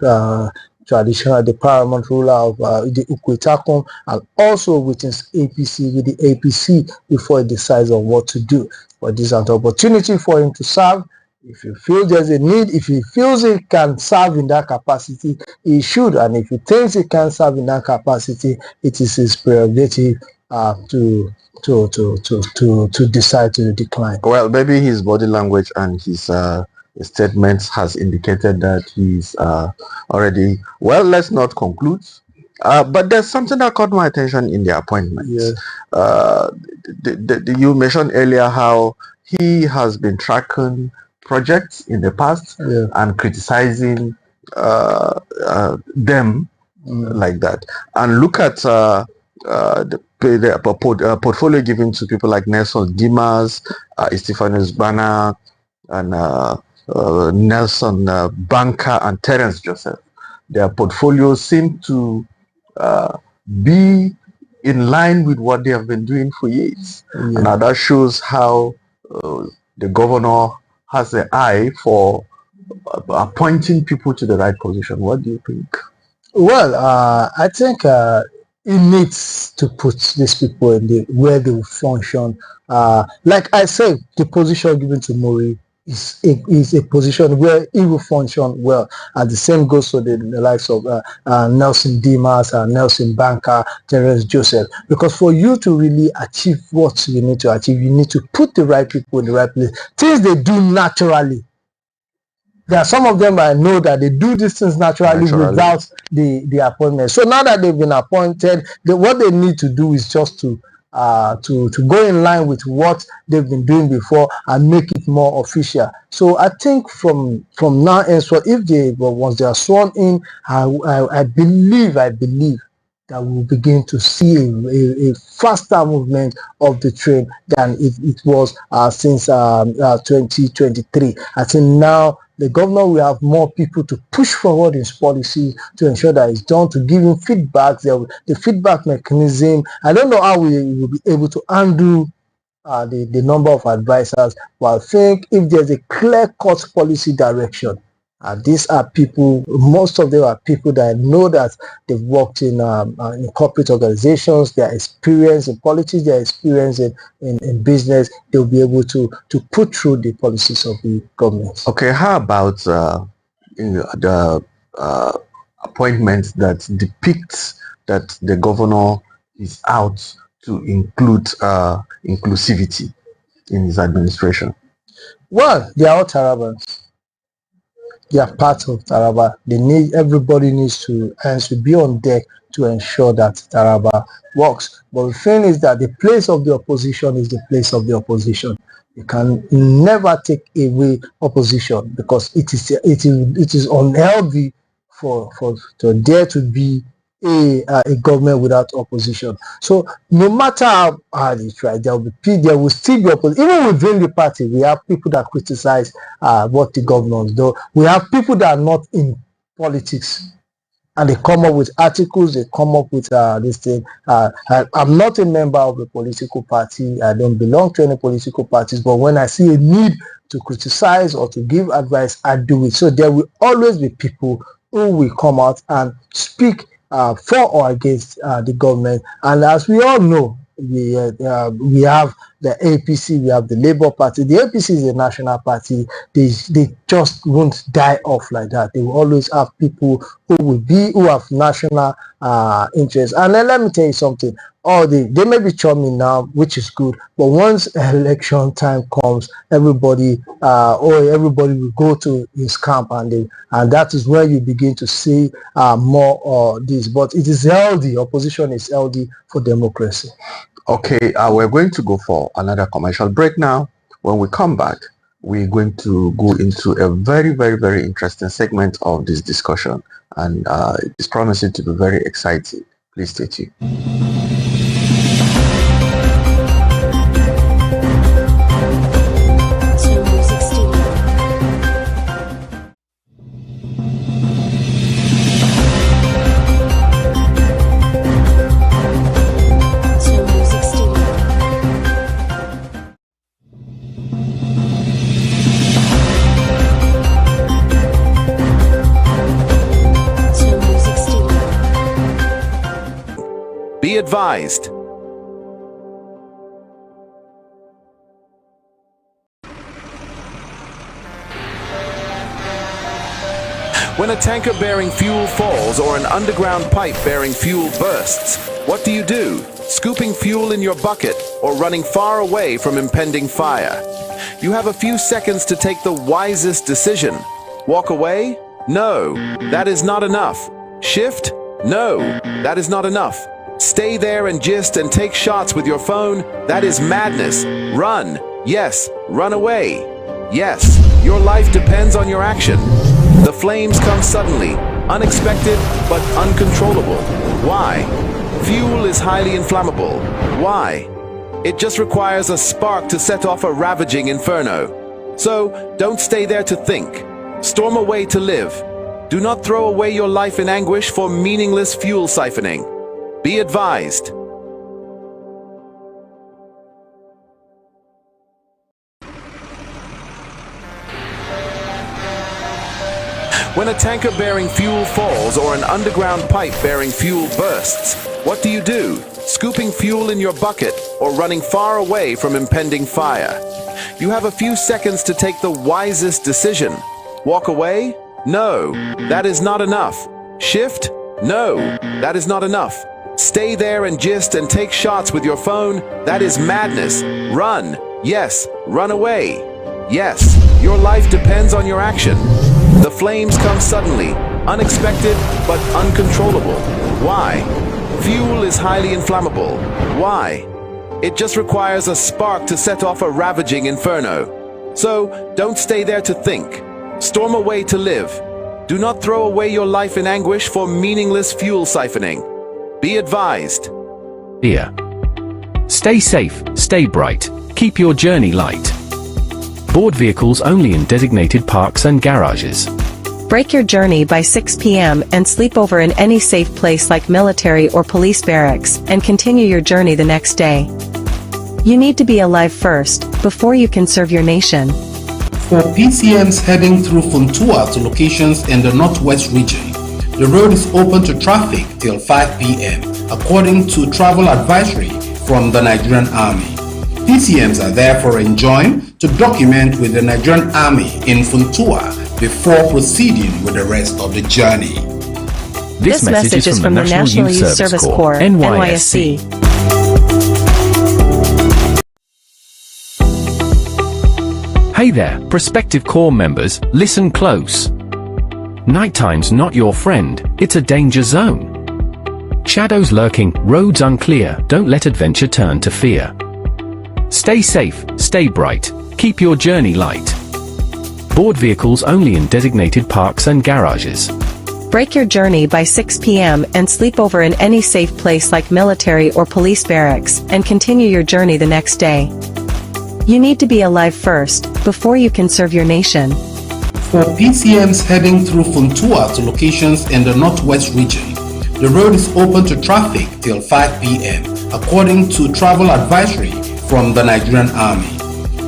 the paramount ruler of the Ukwetakum, and also with his APC, with the APC, before he decides on what to do. But this is an opportunity for him to serve. If he feels there's a need, if he feels he can serve in that capacity, he should. And if he thinks he can serve in that capacity, it is his prerogative to decide to decline. Well, maybe his body language and his statements has indicated that he's already. Well, let's not conclude. But there's something that caught my attention in the appointment. Yes. You mentioned earlier how he has been tracking projects in the past and criticizing them like that. And look at the portfolio given to people like Nelson Dimas, Stephanus Banner, and Nelson Banker and Terence Joseph. Their portfolios seem to be in line with what they have been doing for years. And now that shows how the governor has an eye for appointing people to the right position. What do you think? Well, I think he needs to put these people in where they will function. Like I said, the position given to Mori is a position where he will function well. And the same goes for the likes of Nelson Dimas and Nelson Banker, Terence Joseph. Because for you to really achieve what you need to achieve, you need to put the right people in the right place. Things they do naturally. There are some of them I know that they do these things naturally. Without the appointment. So now that they've been appointed, what they need to do is just to go in line with what they've been doing before and make it more official. So I think from now henceforth, once they are sworn in, I believe that we'll begin to see a faster movement of the train than it was since 2023. I think now the governor will have more people to push forward his policy to ensure that it's done, to give him feedback. The feedback mechanism, I don't know how we will be able to undo the number of advisors, but I think if there's a clear-cut policy direction, these are people, most of them are people that know that they've worked in corporate organizations, their experience in politics, their experience in business, they'll be able to put through the policies of the government. Okay, how about the appointments that depicts that the governor is out to include inclusivity in his administration? Well, they are all Tarabans. They are part of Taraba. Everybody needs to be on deck to ensure that Taraba works. But the thing is that the place of the opposition is the place of the opposition. You can never take away opposition because it is unhealthy for there to be a government without opposition. So no matter how hard you try, there will still be opposition. Even within the party, we have people that criticize what the governors do. We have people that are not in politics, and they come up with articles. They come up with this thing. I'm not a member of a political party. I don't belong to any political parties. But when I see a need to criticize or to give advice, I do it. So there will always be people who will come out and speak for or against the government. And as we all know, we have the APC, we have the Labour Party. The APC is a national party. They just won't die off like that. They will always have people who have national interests. And then let me tell you something. They may be charming now, which is good, but once election time comes, everybody will go to his camp, and that is where you begin to see more this. But it is healthy. Opposition is healthy for democracy. Okay, we're going to go for another commercial break now. When we come back, we're going to go into a very, very, very interesting segment of this discussion, and it's promising to be very exciting. Please stay tuned. Be advised. When a tanker bearing fuel falls or an underground pipe bearing fuel bursts, what do you do? Scooping fuel in your bucket or running far away from impending fire? You have a few seconds to take the wisest decision. Walk away? No, that is not enough. Shift? No, that is not enough. Stay there and gist and take shots with your phone? That is madness. Run. Yes, run away. Yes, your life depends on your action. The flames come suddenly, unexpected but uncontrollable. Why? Fuel is highly inflammable. Why? It just requires a spark to set off a ravaging inferno. So, don't stay there to think. Storm away to live. Do not throw away your life in anguish for meaningless fuel siphoning. Be advised. When a tanker bearing fuel falls or an underground pipe bearing fuel bursts, what do you do? Scooping fuel in your bucket or running far away from impending fire? You have a few seconds to take the wisest decision. Walk away? No, that is not enough. Shift? No, that is not enough. Stay there and gist and take shots with your phone? That is madness. Run. Yes, run away. Yes, your life depends on your action. The flames come suddenly, unexpected but uncontrollable. Why? Fuel is highly inflammable. Why? It just requires a spark to set off a ravaging inferno. So, don't stay there to think. Storm away to live. Do not throw away your life in anguish for meaningless fuel siphoning. Be advised. Here. Stay safe, stay bright, keep your journey light. Board vehicles only in designated parks and garages. Break your journey by 6 p.m. and sleep over in any safe place like military or police barracks and continue your journey the next day. You need to be alive first, before you can serve your nation. For PCMs heading through Funtua to locations in the Northwest region, the road is open to traffic till 5 p.m. according to travel advisory from the Nigerian Army. PCMs are therefore enjoined to document with the Nigerian Army in Funtua before proceeding with the rest of the journey. This message is from the National Youth Service Corps, NYSC. Hey there, prospective Corps members, listen close. Nighttime's not your friend, it's a danger zone. Shadows lurking, roads unclear, don't let adventure turn to fear. Stay safe, stay bright, keep your journey light. Board vehicles only in designated parks and garages. Break your journey by 6 p.m. and sleep over in any safe place like military or police barracks and continue your journey the next day. You need to be alive first, before you can serve your nation. For PCMs heading through Funtua to locations in the Northwest region, the road is open to traffic till 5 p.m. according to travel advisory from the Nigerian Army.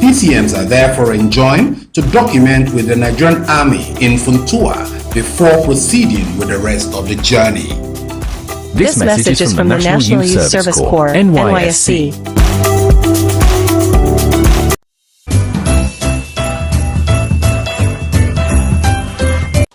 PCMs are therefore enjoined to document with the Nigerian Army in Funtua before proceeding with the rest of the journey. This message is from the National Youth Service Corps, NYSC.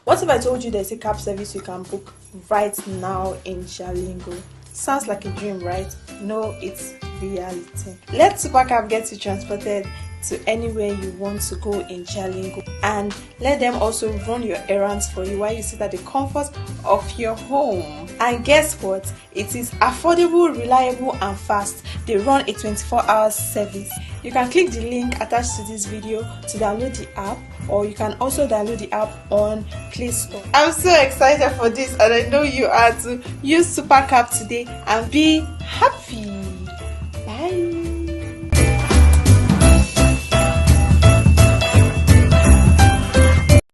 What if I told you there's a cab service you can book right now in Jalingo? Sounds like a dream, right? No, it's reality. Let Supercab get you transported to anywhere you want to go in Jalingo, and let them also run your errands for you while you sit at the comfort of your home. And guess what? It is affordable, reliable and fast. They run a 24-hour service. You can click the link attached to this video to download the app, or you can also download the app on Play Store. I'm so excited for this, and I know you are too. Use Supercab today and be happy. Bye.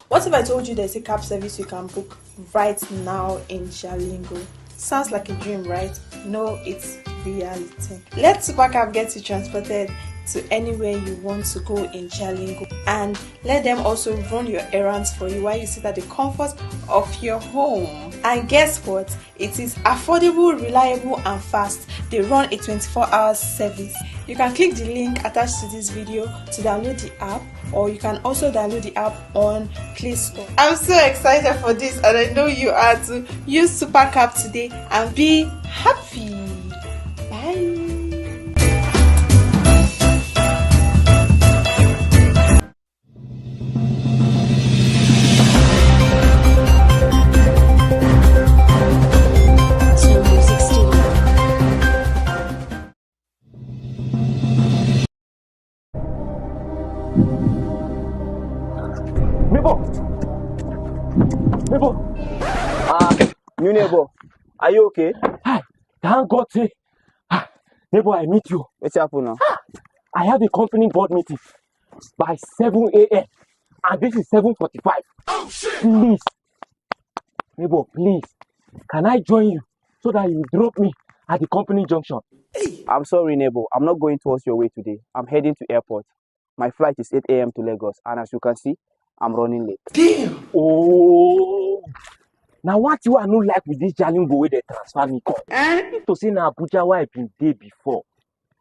What if I told you there's a cab service you can book right now in Jalingo? Sounds like a dream, right? No, it's reality. Let Supercab get you transported to anywhere you want to go in Jalingo, and let them also run your errands for you while you sit at the comfort of your home. And guess what? It is affordable, reliable and fast. They run a 24-hour service. You can click the link attached to this video to download the app, or you can also download the app on Play Store. I'm so excited for this, and I know you are too. Use SuperCap today and be happy. Bye. Neighbor. New neighbor. Are you okay? Hi. Thank God. Neighbor, I meet you. What's happening now? I have a company board meeting by 7 a.m. and this is 7:45. Oh shit! Please. Neighbor, please. Can I join you so that you drop me at the company junction? I'm sorry, neighbor. I'm not going towards your way today. I'm heading to airport. My flight is 8 a.m. to Lagos, and as you can see, I'm running late. Damn! Oh! Now what you are not like with this Jalingo way they transfer me come? To say na Abuja where I been there before.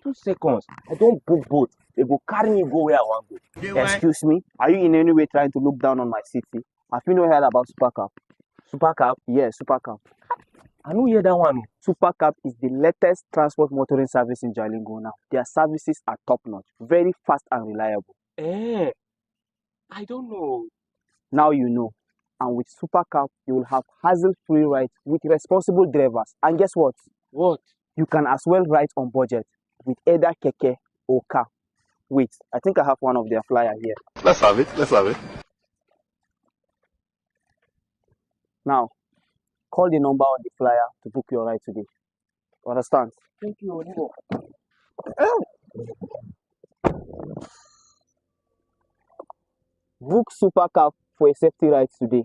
2 seconds. I don't book boat. They go carry me go where I want to go. Excuse me? Are you in any way trying to look down on my city? Have you not heard about SuperCap? SuperCap? Yes, SuperCap. I don't hear that one. SuperCap is the latest transport motoring service in Jalingo now. Their services are top-notch, very fast and reliable. I don't know. Now you know. And with SuperCap, you will have hassle-free rides with responsible drivers. And guess what? What? You can as well ride on budget with either keke or car. Wait, I think I have one of their flyer here. Let's have it. Let's have it. Now, call the number on the flyer to book your ride today. Understand? Thank you, Olivo. Book SuperCap for a safety ride today.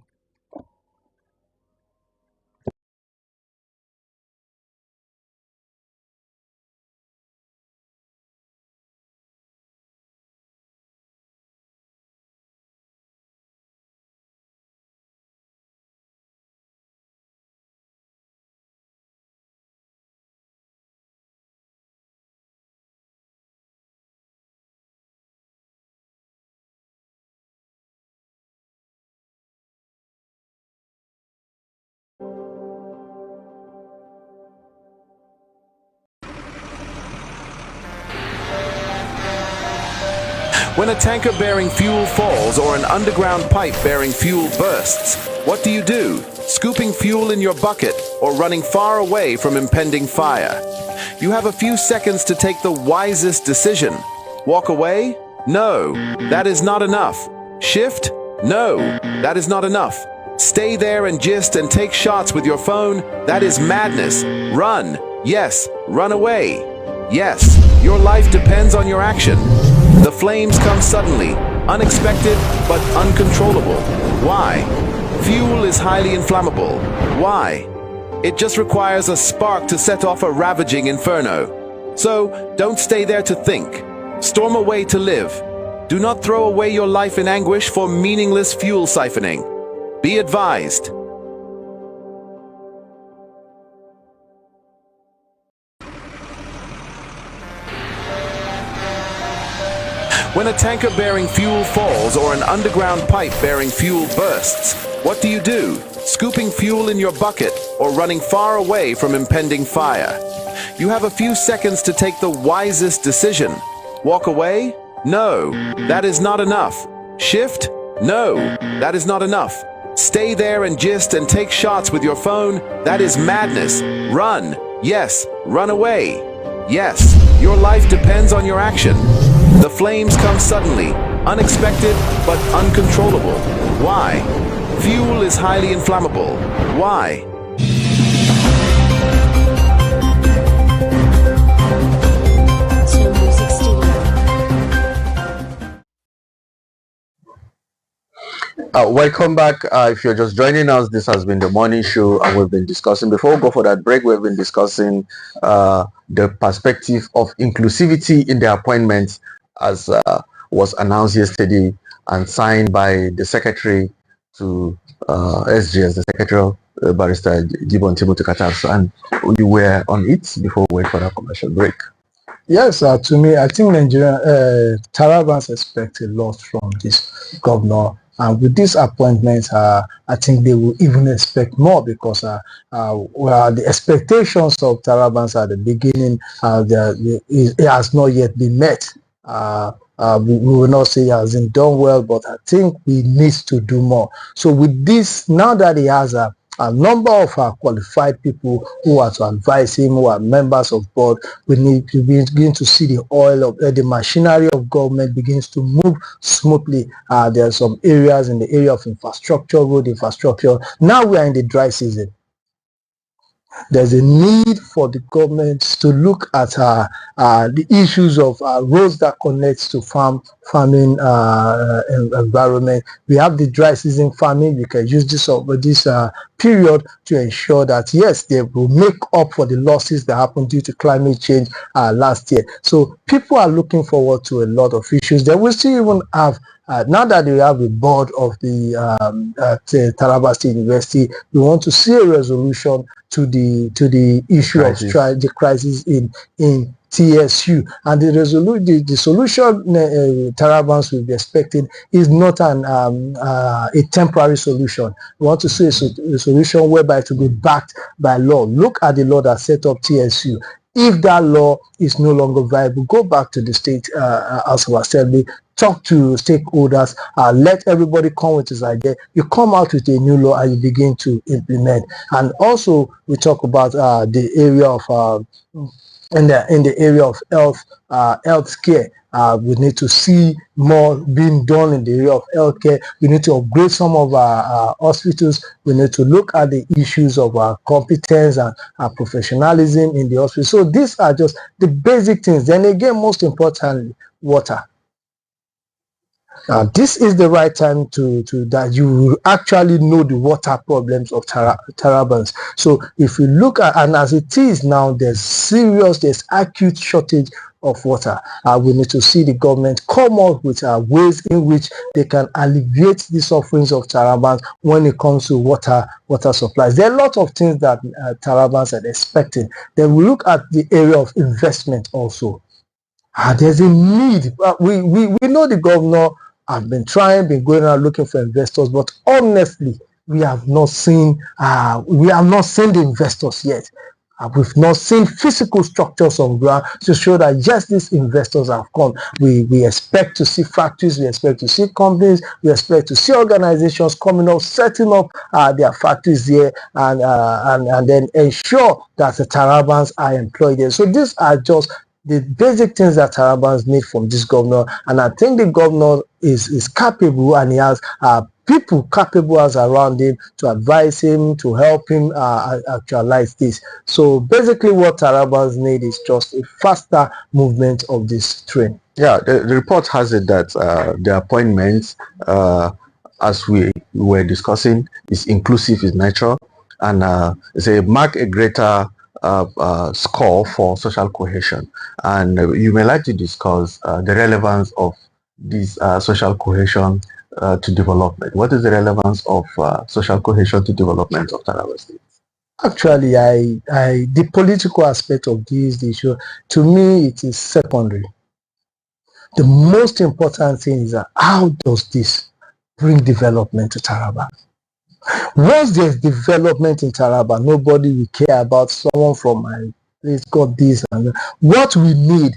When a tanker bearing fuel falls or an underground pipe bearing fuel bursts, what do? Scooping fuel in your bucket or running far away from impending fire? You have a few seconds to take the wisest decision. Walk away? No, that is not enough. Shift? No, that is not enough. Stay there and gist and take shots with your phone? That is madness. Run. Yes, run away. Yes, your life depends on your action. The flames come suddenly, unexpected but uncontrollable. Why? Fuel is highly inflammable. Why? It just requires a spark to set off a ravaging inferno. So, don't stay there to think. Storm away to live. Do not throw away your life in anguish for meaningless fuel siphoning. Be advised. When a tanker bearing fuel falls or an underground pipe bearing fuel bursts, what do? Scooping fuel in your bucket or running far away from impending fire? You have a few seconds to take the wisest decision. Walk away? No, that is not enough. Shift? No, that is not enough. Stay there and gist and take shots with your phone? That is madness. Run. Yes, run away. Yes, your life depends on your action. The flames come suddenly, unexpected but uncontrollable. Why? Fuel is highly inflammable. Why? Welcome back. If you're just joining us, this has been the morning show, and we've been discussing, before we go for that break, we've been discussing the perspective of inclusivity in the appointments as was announced yesterday and signed by the secretary to SGS, the secretary Barrister Gibbon Timothy Katabs, and you were on it before we wait for that commercial break. Yes, to me, I think Tarabans expect a lot from this governor. And with this appointment, I think they will even expect more because the expectations of Tarabans at the beginning, it has not yet been met. We will not say he hasn't done well, but I think he needs to do more. So with this, now that he has a number of qualified people who are to advise him, who are members of board, we need to begin to see the oil of the machinery of government begins to move smoothly. There are some areas in the area of infrastructure, road infrastructure. Now we are in the dry season. There's a need for the government to look at the issues of roads that connects to farming environment. We have the dry season farming. We can use this period to ensure that yes, they will make up for the losses that happened due to climate change last year. So people are looking forward to a lot of issues. They will still even have now that we have a board of the Taraba State University, we want to see a resolution to the issue of the crisis in TSU, and the solution Tarabans will be expecting is not a temporary solution. We want to see a solution whereby it will be backed by law. Look at the law that set up TSU. If that law is no longer viable, go back to the state House of Assembly, talk to stakeholders, let everybody come with his idea. You come out with a new law and you begin to implement. And also, we talk about the area of in the area of health care. We need to see more being done in the area of healthcare. We need to upgrade some of our hospitals. We need to look at the issues of our competence and our professionalism in the hospital. So these are just the basic things. Then again, most importantly, water. This is the right time to that you actually know the water problems of Tarabans. So if you look at, and as it is now, there's acute shortage of water. We need to see the government come up with ways in which they can alleviate the sufferings of Tarabans when it comes to water supplies. There are a lot of things that Tarabans are expecting. Then we look at the area of investment also. There's a need. We know the governor have been going around looking for investors, but honestly, we have not seen the investors yet. We've not seen physical structures on ground to show that yes, these investors have come. We expect to see factories, we expect to see companies, we expect to see organizations coming up, setting up their factories here, and then ensure that the Tarabans are employed there. So these are just the basic things that Tarabans need from this governor, and I think the governor is capable, and he has people capable as around him to advise him, to help him actualize this. So basically what Tarabans need is just a faster movement of this train. Yeah, the report has it that the appointments, as we were discussing, is inclusive in nature, and mark a greater score for social cohesion. And you may like to discuss the relevance of this social cohesion to development. What is the relevance of social cohesion to development of Taraba State? Actually, the political aspect of this issue, to me, it is secondary. The most important thing is that how does this bring development to Taraba? Once there's development in Taraba, nobody will care about someone from my place got this and that. What we need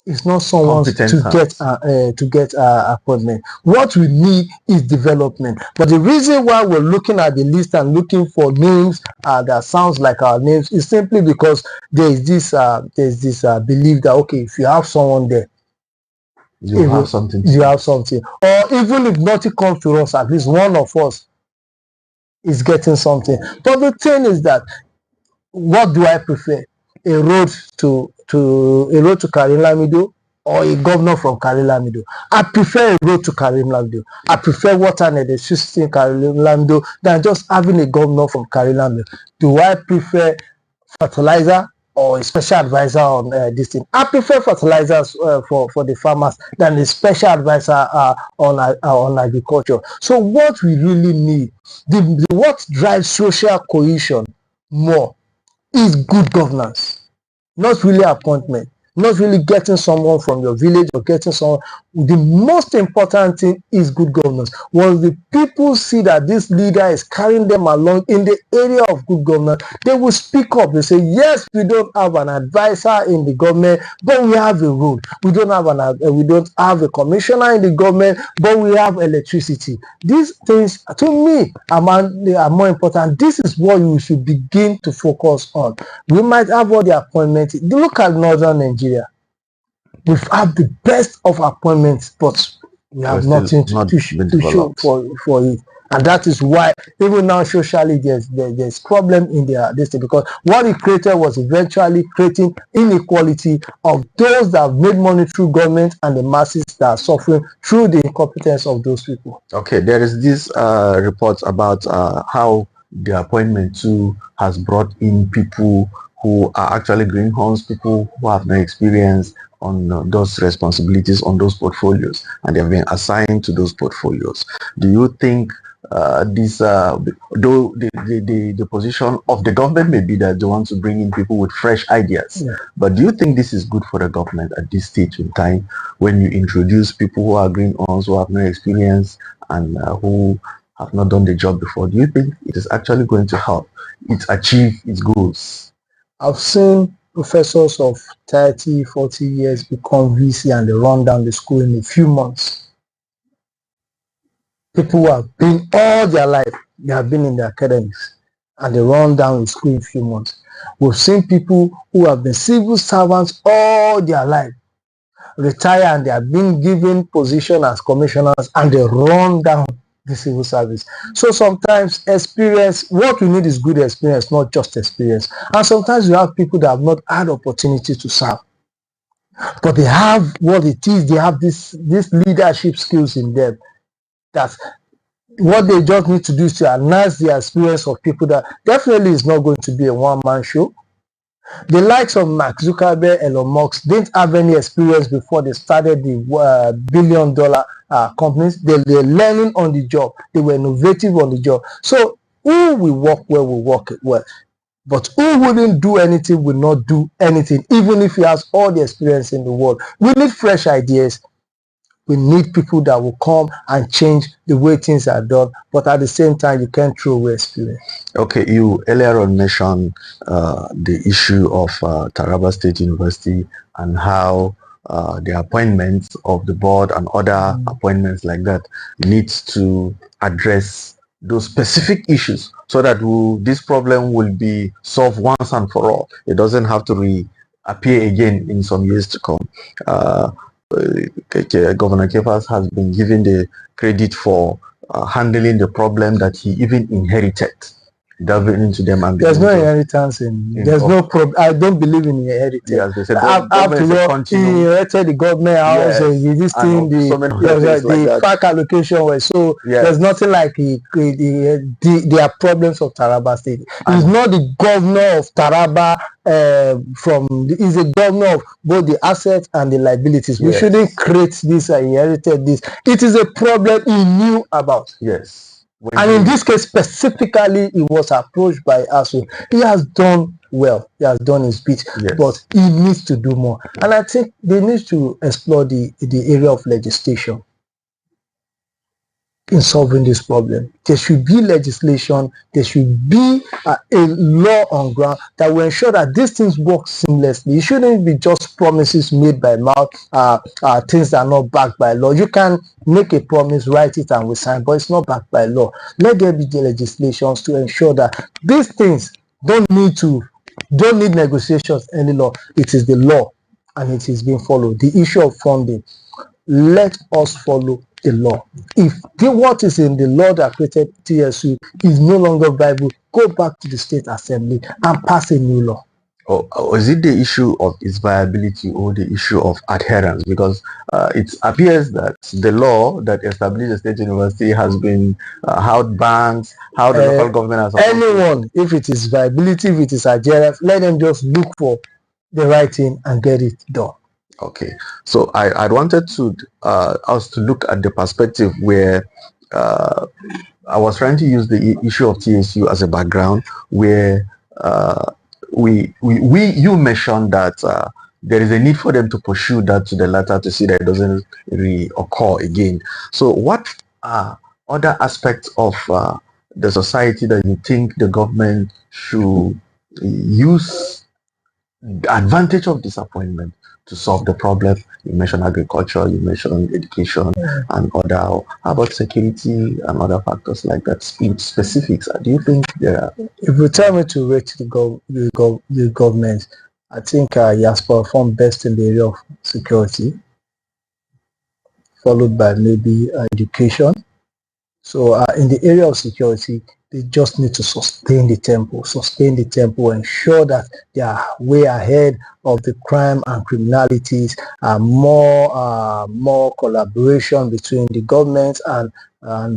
is not someone to get appointment. What we need is development. But the reason why we're looking at the list and looking for names that sounds like our names is simply because there's this belief that okay, if you have someone there, you have something. Or even if nothing comes to us, at least one of us is getting something. But the thing is that, what do I prefer? A road to Karin Lamido, or a governor from Karilamido. I prefer a road to Karilamido. I prefer water and electricity in Karilamido than just having a governor from Karilamido. Do I prefer fertilizer or a special advisor on this thing? I prefer fertilizers for the farmers than a special advisor on agriculture. So what we really need, what drives social cohesion more is good governance, not really appointment, not really getting someone from your village or getting someone. The most important thing is good governance. Once the people see that this leader is carrying them along in the area of good governance, they will speak up. They say, yes, we don't have an advisor in the government, but we have a road. We don't have a commissioner in the government, but we have electricity. These things, to me, are more important. This is what you should begin to focus on. We might have all the appointments. Look at northern Nigeria. We've had the best of appointments, but we have nothing to show for it. And that is why even now socially there's problem in this thing, because what it created was eventually creating inequality of those that have made money through government and the masses that are suffering through the incompetence of those people. Okay, there is this report about how the appointment too has brought in people who are actually greenhorns, people who have no experience on those responsibilities, on those portfolios, and they have been assigned to those portfolios. Do you think though the position of the government may be that they want to bring in people with fresh ideas, but do you think this is good for the government at this stage in time, when you introduce people who are greenhorns, who have no experience and who have not done the job before? Do you think it is actually going to help it achieve its goals? I've seen professors of 30, 40 years become VC and they run down the school in a few months. People who have been all their life, they have been in the academics and they run down the school in a few months. We've seen people who have been civil servants all their life retire and they have been given position as commissioners and they run down the civil service. So sometimes experience, what we need is good experience, not just experience. And sometimes you have people that have not had opportunity to serve, but they have what it is. They have this leadership skills in them. That's what they just need to do, is to enhance the experience of people. That definitely is not going to be a one-man show. The likes of Mark Zuckerberg, Elon Musk didn't have any experience before they started the billion-dollar companies. They're learning on the job. They were innovative on the job. So who will work well will work well. But who wouldn't do anything will not do anything, even if he has all the experience in the world. We need fresh ideas. We need people that will come and change the way things are done, but at the same time, you can't throw away experience. Okay, you earlier on mentioned the issue of Taraba State University and how the appointments of the board and other appointments like that needs to address those specific issues so that this problem will be solved once and for all. It doesn't have to reappear again in some years to come. Governor Kefas has been given the credit for handling the problem that he even inherited, delving into them. And there's no inheritance there's no problem. I don't believe in inheritance. Yes, they said after all, he inherited the government house, this thing, the park allocation was so. There's nothing like there are problems of Taraba State. He's not the governor of Taraba. He's a governor of both the assets and the liabilities. We shouldn't create this. Inherited this. It is a problem he knew about. Yes. And in this case specifically, he was approached by ASU. He has done well. He has done his bit, but he needs to do more. And I think they need to explore the area of legislation in solving this problem. There should be legislation. There should be a law on ground that will ensure that these things work seamlessly. It shouldn't be just promises made by mouth, things that are not backed by law. You can make a promise, write it, and we sign, but it's not backed by law. Let there be the legislations to ensure that these things don't need negotiations any law. It is the law, and it is being followed. The issue of funding, let us follow the law. If what is in the law that created TSU is no longer viable, go back to the state assembly and pass a new law. Or is it the issue of its viability or the issue of adherence? Because it appears that the law that established the state university has been how banks, how the local government has anyone, if it is viability, if it is adherence, let them just look for the right thing and get it done. Okay, so I wanted to us to look at the perspective where I was trying to use the issue of TSU as a background, where you mentioned that there is a need for them to pursue that to the latter to see that it doesn't reoccur again. So what are other aspects of the society that you think the government should use the advantage of disappointment to solve the problem? You mentioned agriculture, you mentioned education, and other. How about security and other factors like that? In specifics, do you think there are? If you tell me to rate the government, I think he has performed best in the area of security, followed by maybe education. So in the area of security, they just need to sustain the tempo, ensure that they are way ahead of the crime and criminalities, more collaboration between the government and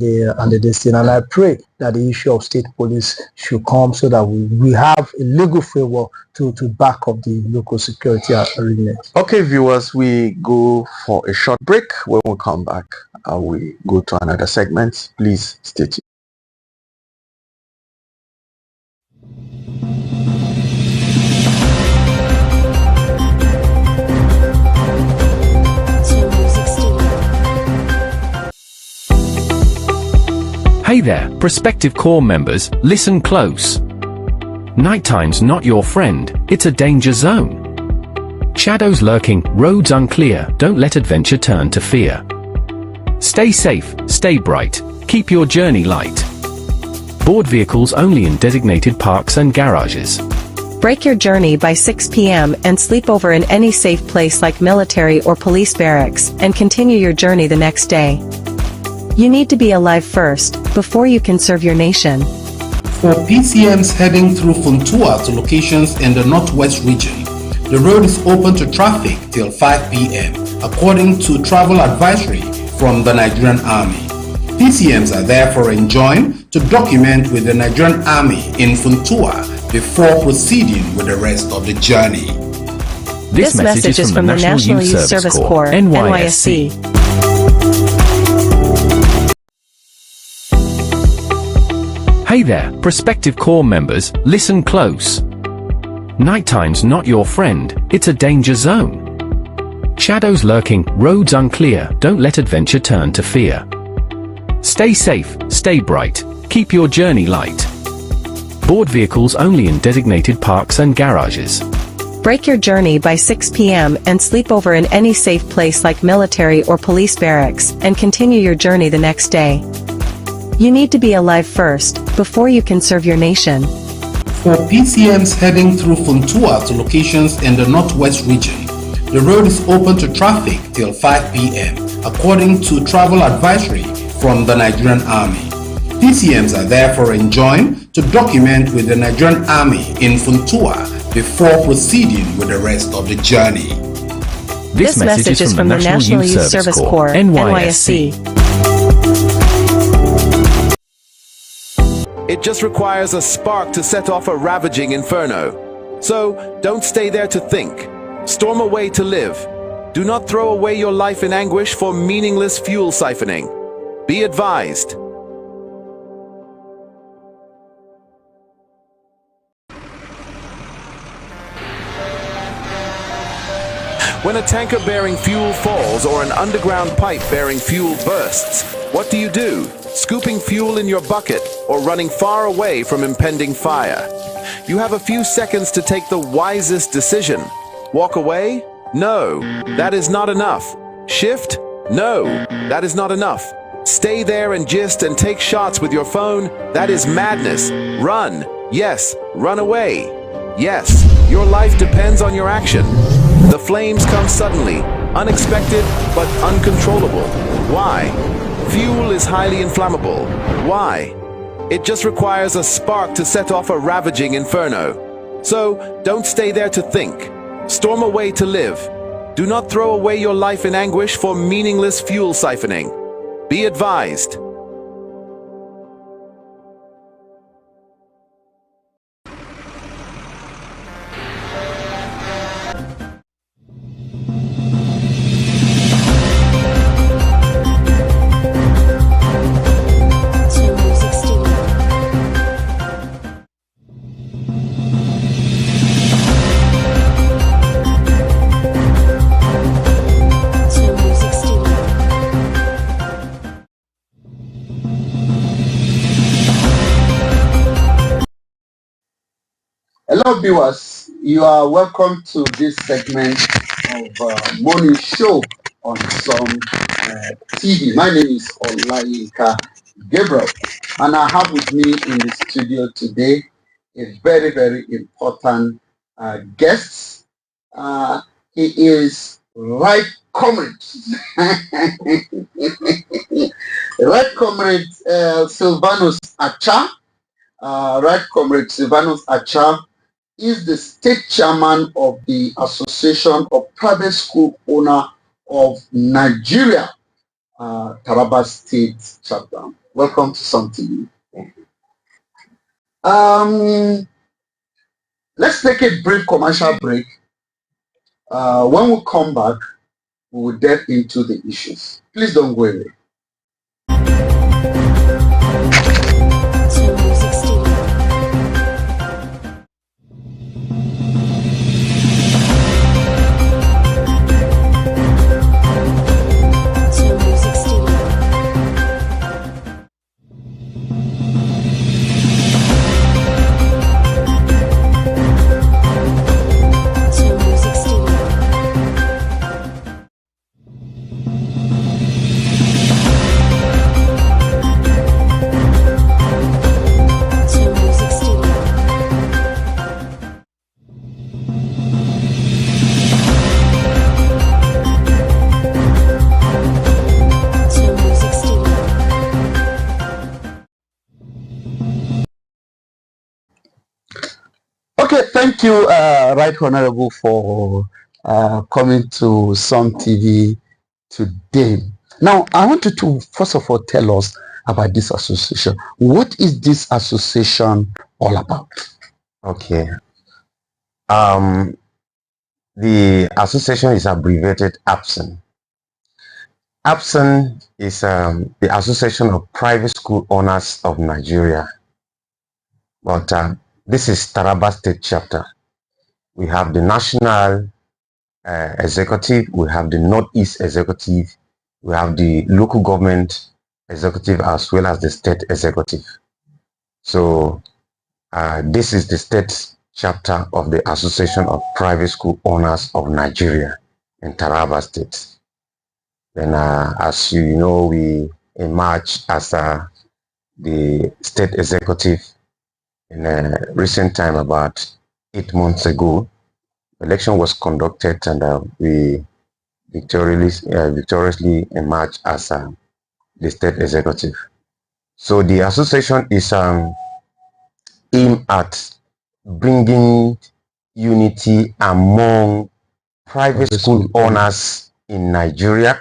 the destiny. And I pray that the issue of state police should come so that we have a legal framework to back up the local security arrangements. Okay, viewers, we go for a short break. When we come back, we go to another segment. Please stay tuned. Hey there, prospective corps members, listen close. Nighttime's not your friend, it's a danger zone. Shadows lurking, roads unclear, don't let adventure turn to fear. Stay safe, stay bright, keep your journey light. Board vehicles only in designated parks and garages. Break your journey by 6 p.m. and sleep over in any safe place like military or police barracks, and continue your journey the next day. You need to be alive first, before you can serve your nation. For PCMs heading through Funtua to locations in the Northwest region, the road is open to traffic till 5 p.m. according to travel advisory from the Nigerian Army. PCMs are therefore enjoined to document with the Nigerian Army in Funtua before proceeding with the rest of the journey. This message is from the National Youth Service Corps, NYSC. Hey there, prospective corps members, listen close. Nighttime's not your friend, it's a danger zone. Shadows lurking, roads unclear, don't let adventure turn to fear. Stay safe, stay bright, keep your journey light. Board vehicles only in designated parks and garages. Break your journey by 6 p.m. and sleep over in any safe place like military or police barracks, and continue your journey the next day. You need to be alive first, before you can serve your nation. For PCMs heading through Funtua to locations in the Northwest region, the road is open to traffic till 5 p.m. according to travel advisory from the Nigerian Army. PCMs are therefore enjoined to document with the Nigerian Army in Funtua before proceeding with the rest of the journey. This message is from the National Youth Service Corps, NYSC. It just requires a spark to set off a ravaging inferno. So, don't stay there to think. Storm away to live. Do not throw away your life in anguish for meaningless fuel siphoning. Be advised. When a tanker bearing fuel falls or an underground pipe bearing fuel bursts, what do? Scooping fuel in your bucket or running far away from impending fire? You have a few seconds to take the wisest decision. Walk away? No, that is not enough. Shift? No, that is not enough. Stay there and gist and take shots with your phone? That is madness. Run. Yes, run away. Yes, your life depends on your action. The flames come suddenly, unexpected but uncontrollable. Why? Fuel is highly inflammable. Why? It just requires a spark to set off a ravaging inferno. So, don't stay there to think. Storm away to live. Do not throw away your life in anguish for meaningless fuel siphoning. Be advised. Hello viewers, you are welcome to this segment of morning show on SUMTV. My name is Olayinka Gabriel, and I have with me in the studio today a very, very important guest. He is Right Comrade, Right Comrade Silvanus Acha. Right Comrade Silvanus Acha is the state chairman of the Association of Private School Owner of Nigeria, Taraba State chapter. Welcome to SUMTV. Let's take a brief commercial break. When we come back, we will delve into the issues. Please don't go away. Okay, thank you, Right Honorable, for coming to SUMTV today. Now, I want you to first of all tell us about this association. What is this association all about? Okay. The association is abbreviated APSN. APSN is the Association of Private School Owners of Nigeria. But this is Taraba State chapter. We have the national executive, we have the Northeast executive, we have the local government executive as well as the state executive. So this is the state chapter of the Association of Private School Owners of Nigeria in Taraba State. Then as you know, we emerged as the state executive in a recent time, about 8 months ago. Election was conducted and we victoriously emerged as the state executive. So the association is aimed at bringing unity among private school owners in Nigeria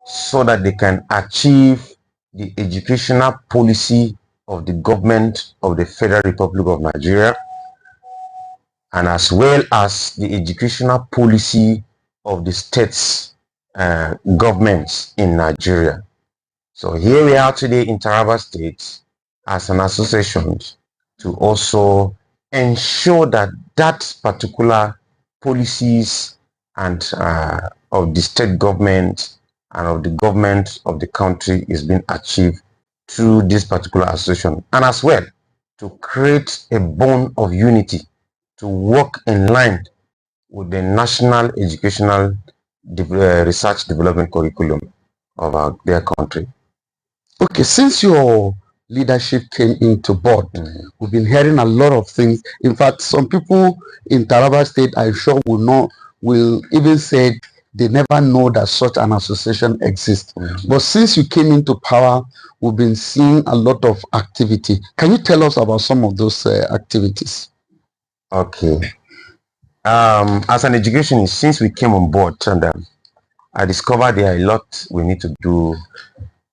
so that they can achieve the educational policy of the government of the Federal Republic of Nigeria, and as well as the educational policy of the states governments in Nigeria. So here we are today in Taraba State as an association to also ensure that that particular policies and of the state government and of the government of the country is being achieved through this particular association, and as well to create a bond of unity to work in line with the national educational research development curriculum of their country. Okay, since your leadership came into board, we've been hearing a lot of things. In fact, some people in Taraba State, I'm sure will even say they never know that such an association exists. But since you came into power, we've been seeing a lot of activity. Can you tell us about some of those activities? Okay. As an educationist, since we came on board, and I discovered there are a lot we need to do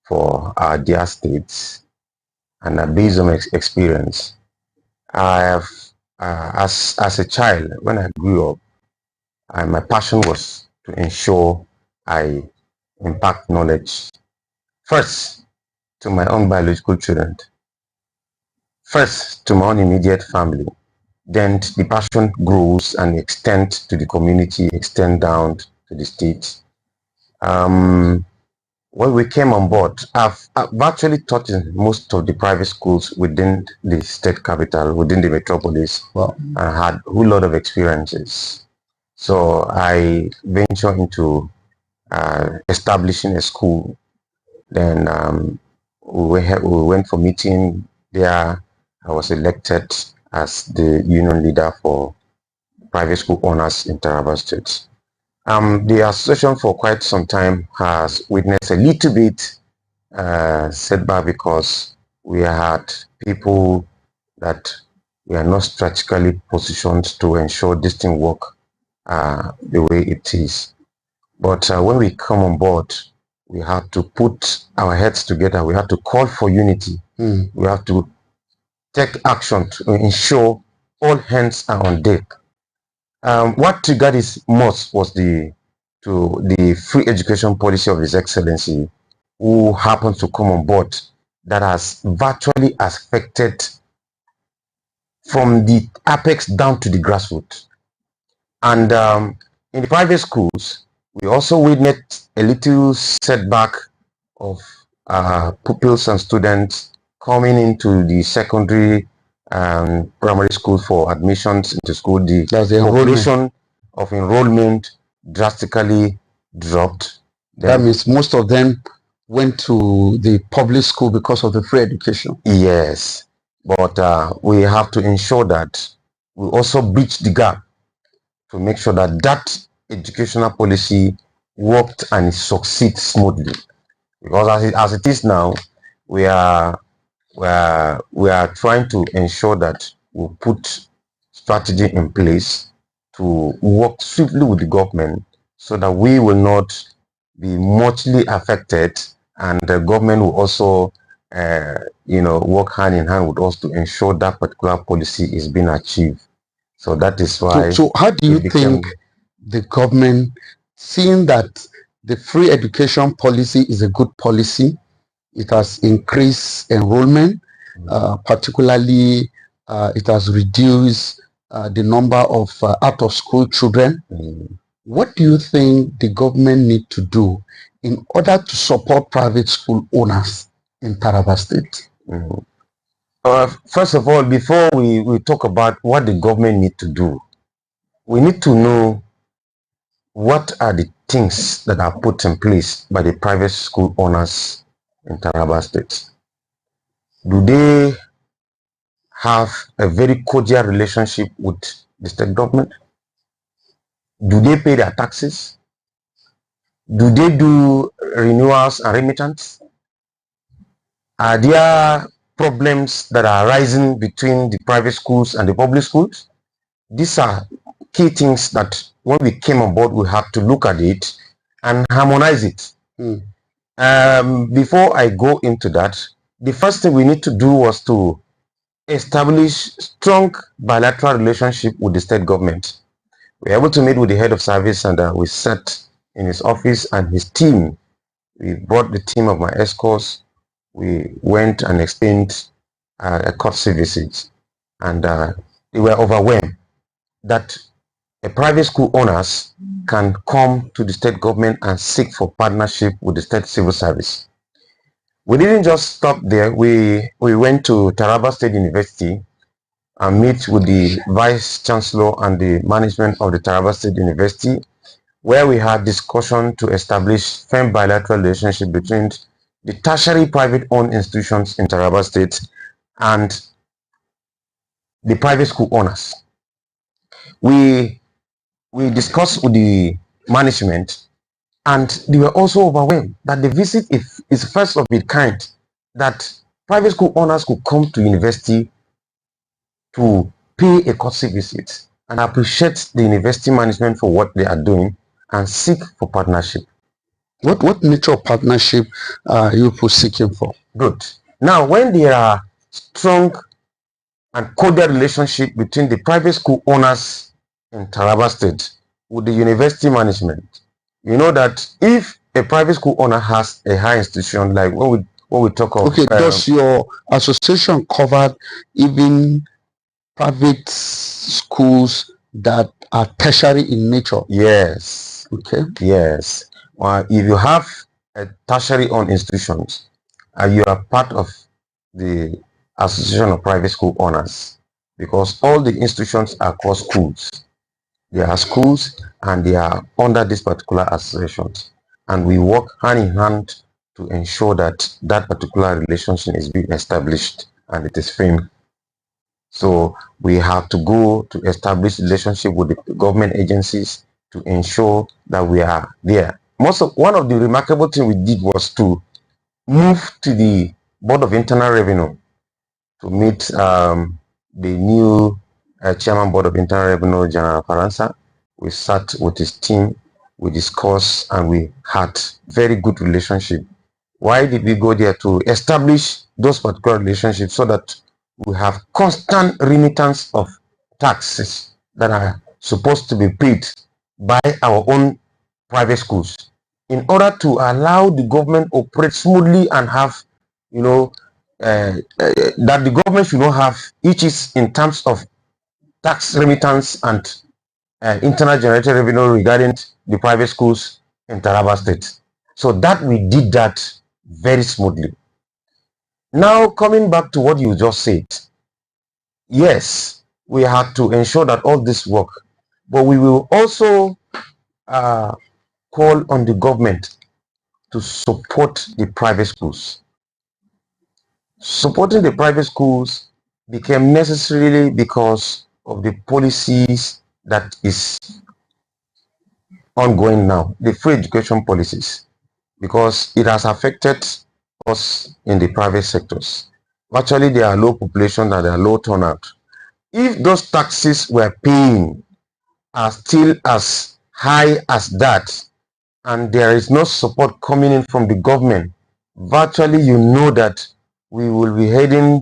for our dear states, and based on experience, I have, as a child, when I grew up, my passion was to ensure I impact knowledge first to my own biological children, first to my own immediate family. Then the passion grows and extends to the community, extend down to the state. When we came on board, I've actually taught in most of the private schools within the state capital, within the metropolis. Wow. I had a whole lot of experiences. So I ventured into establishing a school. Then we went for meeting there. I was elected as the union leader for private school owners in Taraba State. The association for quite some time has witnessed a little bit setback because we had people that we are not strategically positioned to ensure this thing work the way it is. But when we come on board, we have to put our heads together. We have to call for unity. We have to take action to ensure all hands are on deck. What triggered this most was the free education policy of His Excellency, who happens to come on board, that has virtually affected from the apex down to the grassroots. And in the private schools, we also witnessed a little setback of pupils and students coming into the secondary primary school for admissions into school. The population of enrollment drastically dropped. That means most of them went to the public school because of the free education. Yes, but we have to ensure that we also bridge the gap to make sure that that educational policy worked and succeeds smoothly. Because as it is now, we are trying to ensure that we put strategy in place to work swiftly with the government so that we will not be muchly affected, and the government will also work hand in hand with us to ensure that particular policy is being achieved. So that is why. So how do you think the government, seeing that the free education policy is a good policy, it has increased enrollment, particularly it has reduced the number of out-of-school children. What do you think the government need to do in order to support private school owners in Taraba State? First of all, before we talk about what the government need to do, we need to know what are the things that are put in place by the private school owners in Taraba State. Do they have a very cordial relationship with the state government? Do they pay their taxes? Do they do renewals and remittance? Are there problems that are arising between the private schools and the public schools? These are key things that when we came on board, we have to look at it and harmonize it. Before I go into that, the first thing we need to do was to establish strong bilateral relationship with the state government. We were able to meet with the head of service, and we sat in his office and his team. We brought the team of my escorts. We went and explained a courtesy visit, and they were overwhelmed that a private school owners can come to the state government and seek for partnership with the state civil service. We didn't just stop there. We went to Taraba State University and meet with the Vice Chancellor and the management of the Taraba State University, where we had discussion to establish firm bilateral relationship between the tertiary private-owned institutions in Taraba State and the private school owners. We discussed with the management, and they were also overwhelmed that the visit is first of its kind, that private school owners could come to university to pay a courtesy visit and appreciate the university management for what they are doing and seek for partnership. What nature of partnership are you seeking for? Good. Now, when there are strong and cordial relationship between the private school owners in Taraba State with the university management, you know that if a private school owner has a high institution, like when we talk of... Okay, does your association cover even private schools that are tertiary in nature? Yes. Okay. Yes. If you have a tertiary owned institutions and you are part of the Association of Private School Owners, because all the institutions are called schools. They are schools and they are under this particular associations, and we work hand in hand to ensure that that particular relationship is being established and it is firm. So we have to go to establish relationship with the government agencies to ensure that we are there. One of the remarkable things we did was to move to the Board of Internal Revenue to meet the new Chairman Board of Internal Revenue, General Faransa. We sat with his team, we discussed, and we had very good relationship. Why did we go there? To establish those particular relationships so that we have constant remittance of taxes that are supposed to be paid by our own private schools, in order to allow the government operate smoothly and have, you know, that the government should not have issues in terms of tax remittance and internal generated revenue regarding the private schools in Taraba State. So that we did that very smoothly. Now, coming back to what you just said, yes, we had to ensure that all this work, but we will also call on the government to support the private schools. Supporting the private schools became necessarily because of the policies that is ongoing now, the free education policies, because it has affected us in the private sectors. Virtually, there are low population and there are low turnout. If those taxes we're paying are still as high as that, and there is no support coming in from the government, virtually you know that we will be heading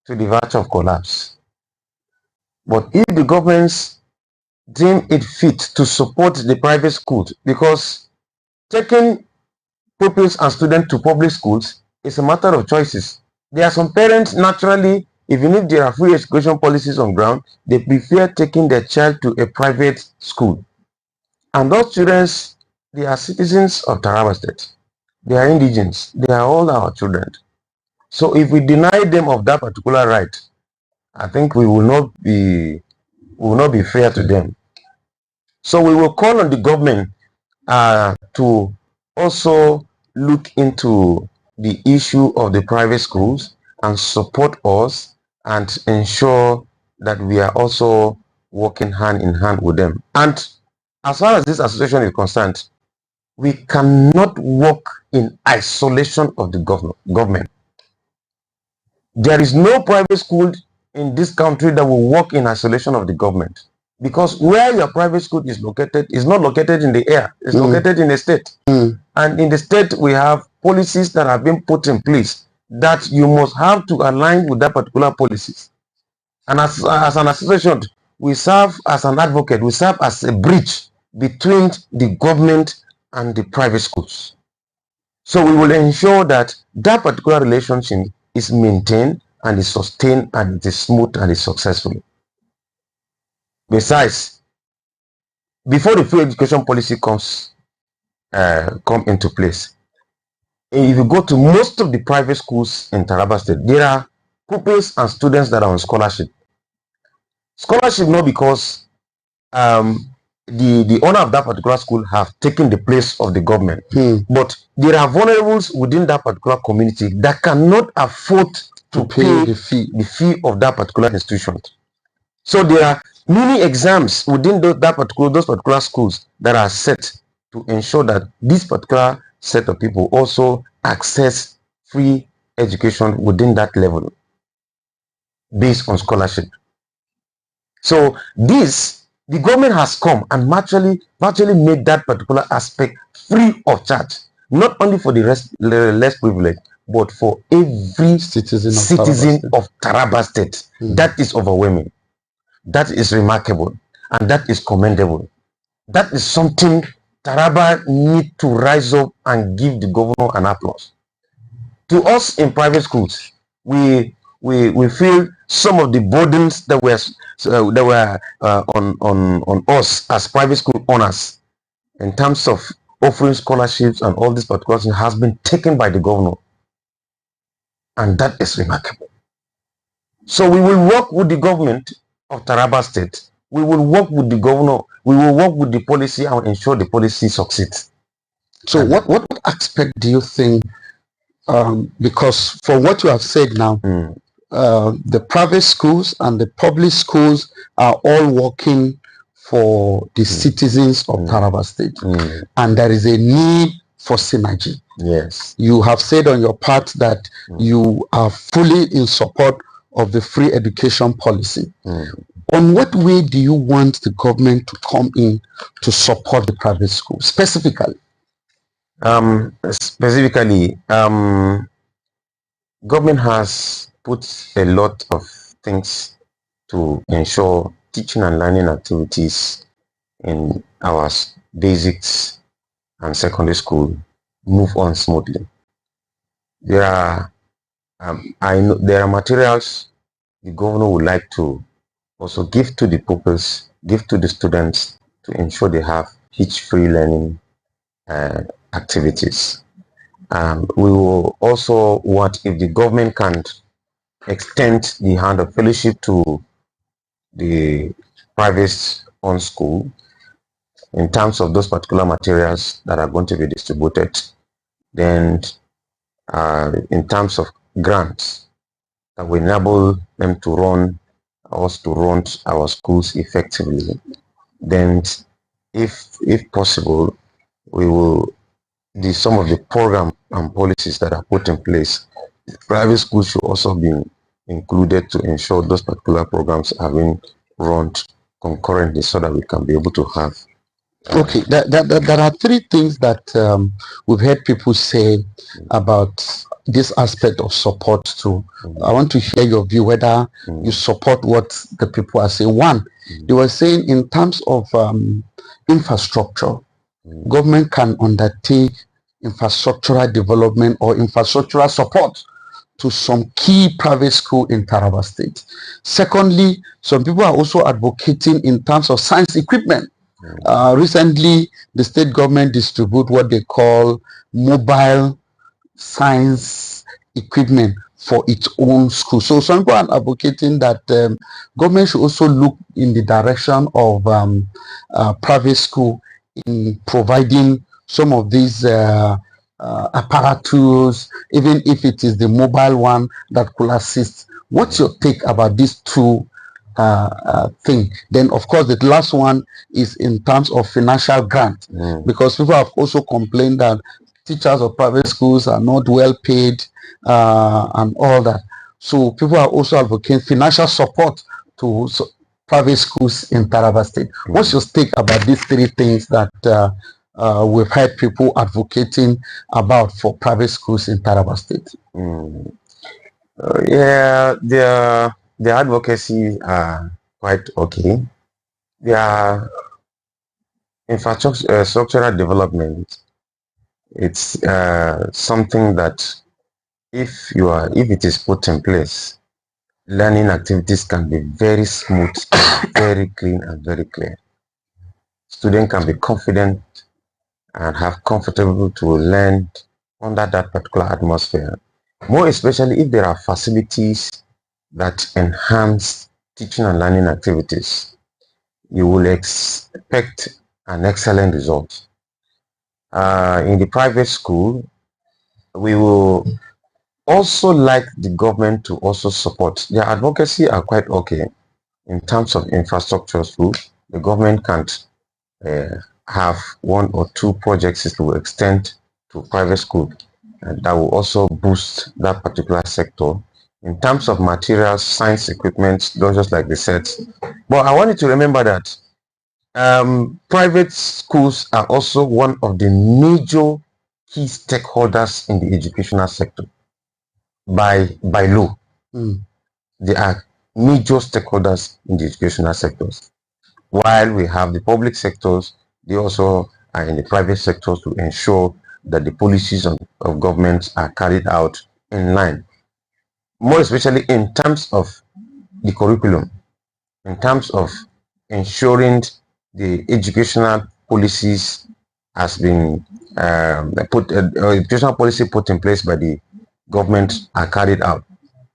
to the verge of collapse. But if the governments deem it fit to support the private schools, because taking pupils and students to public schools is a matter of choices. There are some parents, naturally, even if there are free education policies on ground, they prefer taking their child to a private school. And those children, they are citizens of Taraba State. They are indigents. They are all our children. So if we deny them of that particular right, I think we will not be fair to them. So we will call on the government to also look into the issue of the private schools and support us and ensure that we are also working hand in hand with them. And as far as this association is concerned, we cannot work in isolation of the government. There is no private school in this country that will work in isolation of the government, because where your private school is located is not located in the air, it's located in the state. And in the state, we have policies that have been put in place that you must have to align with that particular policies. And as an association, we serve as an advocate, we serve as a bridge between the government and the private schools. So we will ensure that that particular relationship is maintained and is sustained and it is smooth and is successful. Besides, before the free education policy come into place, if you go to most of the private schools in Taraba State, there are pupils and students that are on scholarship. Scholarship not because the owner of that particular school have taken the place of the government, but there are vulnerables within that particular community that cannot afford to pay the fee of that particular institution. So there are many exams within those particular schools that are set to ensure that this particular set of people also access free education within that level based on scholarship. So the government has come and virtually made that particular aspect free of charge, not only for the less privileged, but for every citizen of Taraba State. That is overwhelming. That is remarkable, and that is commendable. That is something Taraba need to rise up and give the governor an applause. To us in private schools, we feel some of the burdens that were on us as private school owners in terms of offering scholarships and all these particular things has been taken by the governor, and that is remarkable. So we will work with the government of Taraba State. We will work with the governor. We will work with the policy and ensure the policy succeeds. So what aspect do you think, because from what you have said now, the private schools and the public schools are all working for the citizens of Taraba State, and there is a need for synergy. Yes. You have said on your part that you are fully in support of the free education policy. On what way do you want the government to come in to support the private schools specifically? Government has put a lot of things to ensure teaching and learning activities in our basics and secondary school move on smoothly. There are there are materials the governor would like to also give to the pupils, give to the students to ensure they have hitch-free learning activities. We will also want if the government can extend the hand of fellowship to the private owned school in terms of those particular materials that are going to be distributed. Then in terms of grants that will enable them to run our schools effectively. Then if possible, we will some of the program and policies that are put in place, private schools should also be included to ensure those particular programs are being run concurrently so that we can be able to have. Okay, there are three things that we've heard people say about this aspect of support too. I want to hear your view whether you support what the people are saying. One, they were saying in terms of infrastructure, government can undertake infrastructural development or infrastructural support to some key private school in Taraba State. Secondly, some people are also advocating in terms of science equipment. Recently, the state government distribute what they call mobile science equipment for its own school. So some people are advocating that government should also look in the direction of private school in providing some of these apparatus, even if it is the mobile one that could assist. What's your take about these two thing? Then of course the last one is in terms of financial grant, because people have also complained that teachers of private schools are not well paid and all that. So people are also advocating financial support to private schools in Taraba State. What's your take about these three things that we've heard people advocating about for private schools in Taraba State? Yeah, the advocacy are quite okay. Their infrastructure structural development, it's something that if it is put in place, learning activities can be very smooth, very clean and very clear. Students can be confident and have comfortable to learn under that particular atmosphere. More especially if there are facilities that enhance teaching and learning activities, you will expect an excellent result. In the private school, we will also like the government to also support. Their advocacy are quite okay in terms of infrastructure school. The government can't have one or two projects it will extend to private school, and that will also boost that particular sector in terms of materials, science equipment, not just like they said. But I want you to remember that private schools are also one of the major key stakeholders in the educational sector by law. They are major stakeholders in the educational sectors. While we have the public sectors, they also are in the private sectors to ensure that the policies of government are carried out in line, more especially in terms of the curriculum, in terms of ensuring the educational policies has been educational policy put in place by the government are carried out.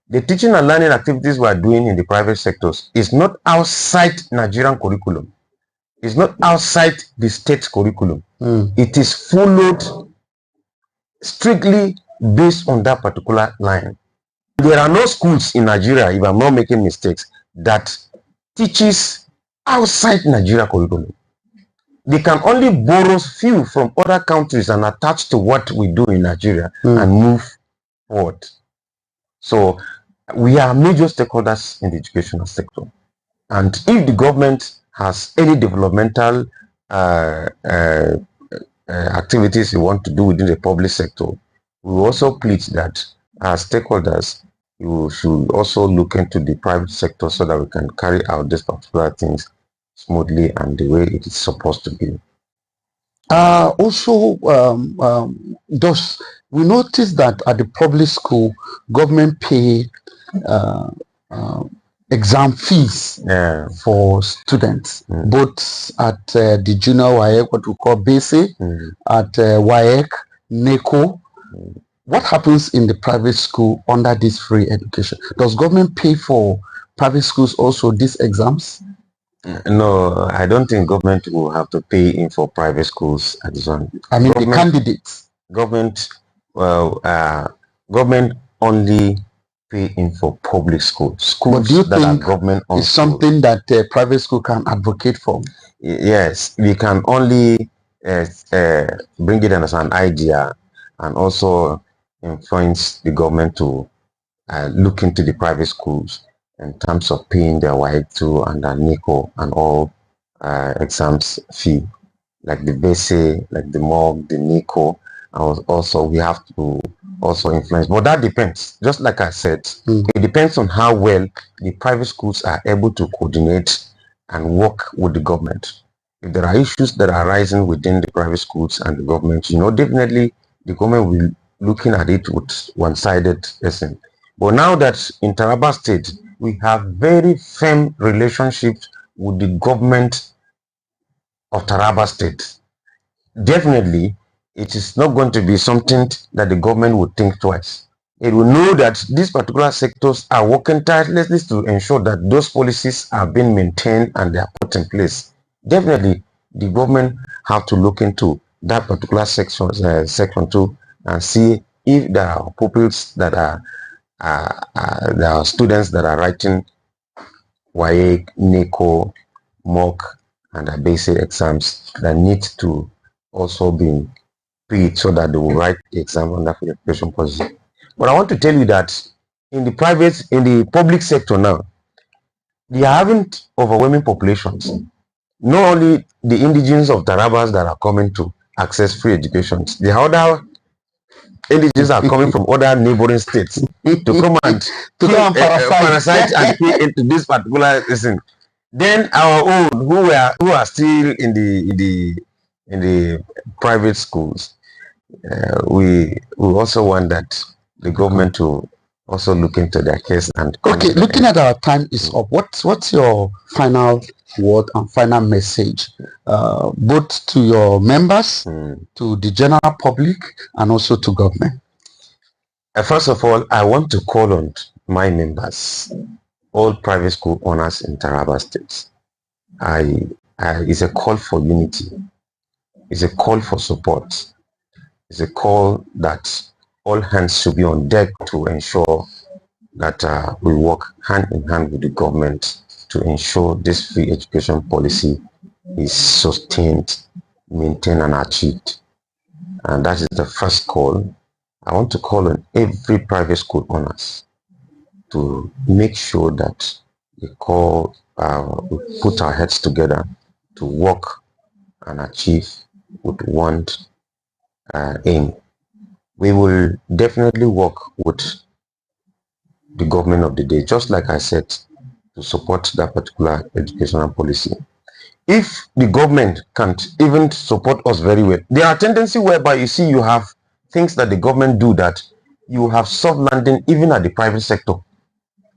The teaching and learning activities we are doing in the private sectors is not outside Nigerian curriculum. It's not outside the state curriculum. It is followed strictly based on that particular line. There are no schools in Nigeria, if I'm not making mistakes, that teaches outside Nigeria curriculum. They can only borrow few from other countries and attach to what we do in Nigeria and move forward. So we are major stakeholders in the educational sector. And if the government has any developmental activities you want to do within the public sector, we also plead that as stakeholders, you should also look into the private sector so that we can carry out these particular things smoothly and the way it is supposed to be. Also, we notice that at the public school, government pay exam fees for students, both at the junior WAEC, what we call BASE, at WAEC, NECO. What happens in the private school under this free education? Does government pay for private schools also these exams? No, I don't think government will have to pay in for private schools at this one. I mean, the candidates. Government, government only pay in for public schools. But do you that think are government it's something that private school can advocate for? Yes, we can only bring it as an idea and also influence the government to look into the private schools in terms of paying their Y2 and their NICO and all exams fee, like the BASE, like the MOG, the NICO. Also, we have to also influence, but that depends. Just like I said, it depends on how well the private schools are able to coordinate and work with the government. If there are issues that are arising within the private schools and the government, definitely the government will be looking at it with one-sided essence. But now that in Taraba State, we have very firm relationships with the government of Taraba State, definitely it is not going to be something that the government would think twice. It will know that these particular sectors are working tirelessly to ensure that those policies are being maintained and they are put in place. Definitely, the government have to look into that particular section 2 and see if there are pupils that there are students that are writing WAEC, NICO, MOC, and the basic exams that need to also be paid so that they will write the exam under free education policy. But I want to tell you that in the public sector now, they are having overwhelming populations. Not only the indigenes of Tarabas that are coming to access free education, the other indigenes are coming from other neighboring states to come and parasite and pay into this particular thing. Then our own who are still in the private schools, we also want that the government to also look into their case. And okay, looking at our time is up. What's your final word and final message, both to your members, to the general public, and also to government? First of all, I want to call on my members, all private school owners in Taraba State. It's a call for unity. It's a call for support. It's a call that all hands should be on deck to ensure that we work hand in hand with the government to ensure this free education policy is sustained, maintained, and achieved. And that is the first call. I want to call on every private school owners to make sure that we put our heads together to work and achieve with one aim. We will definitely work with the government of the day, just like I said, to support that particular educational policy. If the government can't even support us very well, there are tendencies whereby you see you have things that the government do that you have soft landing even at the private sector.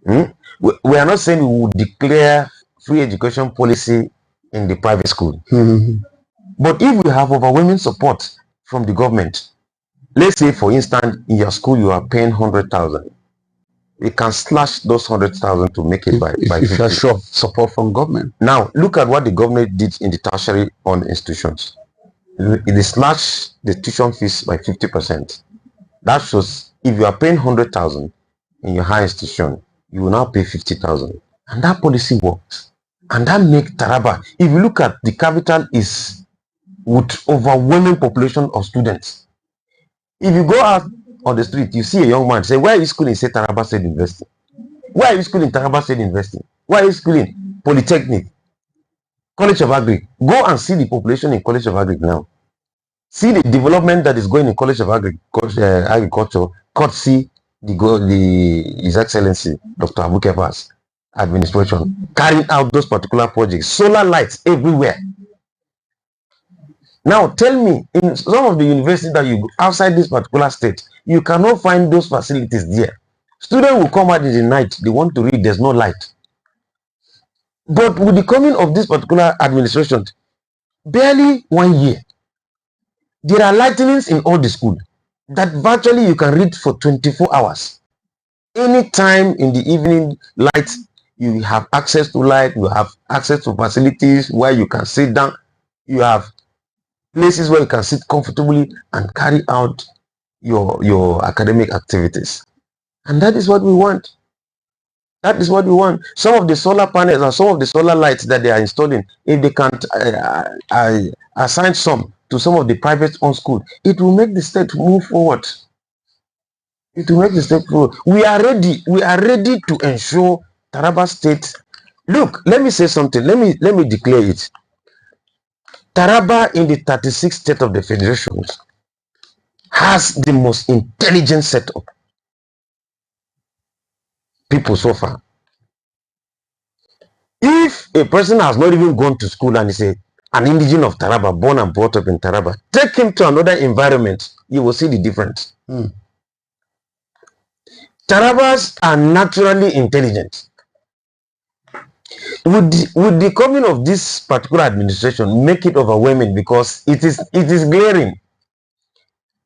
We are not saying we will declare free education policy in the private school. But if we have overwhelming support from the government, let's say for instance in your school you are paying 100,000, we can slash those 100,000 to make it by 50. You're sure support from government. Now look at what the government did in the tertiary on institutions. They slashed the tuition fees by 50%. That shows if you are paying 100,000 in your high institution, you will now pay 50,000, and that policy works. And that makes Taraba, if you look at the capital, is with overwhelming population of students. If you go out on the street, you see a young man say, where are you schooling? Say Taraba State University. Why are you schooling Taraba State University? Why are you schooling Polytechnic, College of Agri? Go and see the population in College of Agri now. See the development that is going in College of Agriculture, courtesy His Excellency Dr. Abukepa's administration, carrying out those particular projects. Solar lights everywhere. Now tell me, in some of the universities that you go outside this particular state, you cannot find those facilities there. Students will come out in the night, they want to read, there's no light. But with the coming of this particular administration, barely 1 year, there are lightnings in all the schools that virtually you can read for 24 hours. Anytime in the evening, light, you have access to light, you have access to facilities where you can sit down, you have places where you can sit comfortably and carry out your academic activities. And that is what we want. That is what we want. Some of the solar panels and some of the solar lights that they are installing, if they can't assign some to some of the private owned schools, it will make the state move forward. It will make the state forward. We are ready. We are ready to ensure Taraba State. Look, let me say something. Let me declare it. Taraba, in the 36th state of the federation, has the most intelligent set of people so far. If a person has not even gone to school and is an indigenous of Taraba, born and brought up in Taraba, take him to another environment, you will see the difference. Tarabas are naturally intelligent. With the coming of this particular administration, make it overwhelming because it is glaring.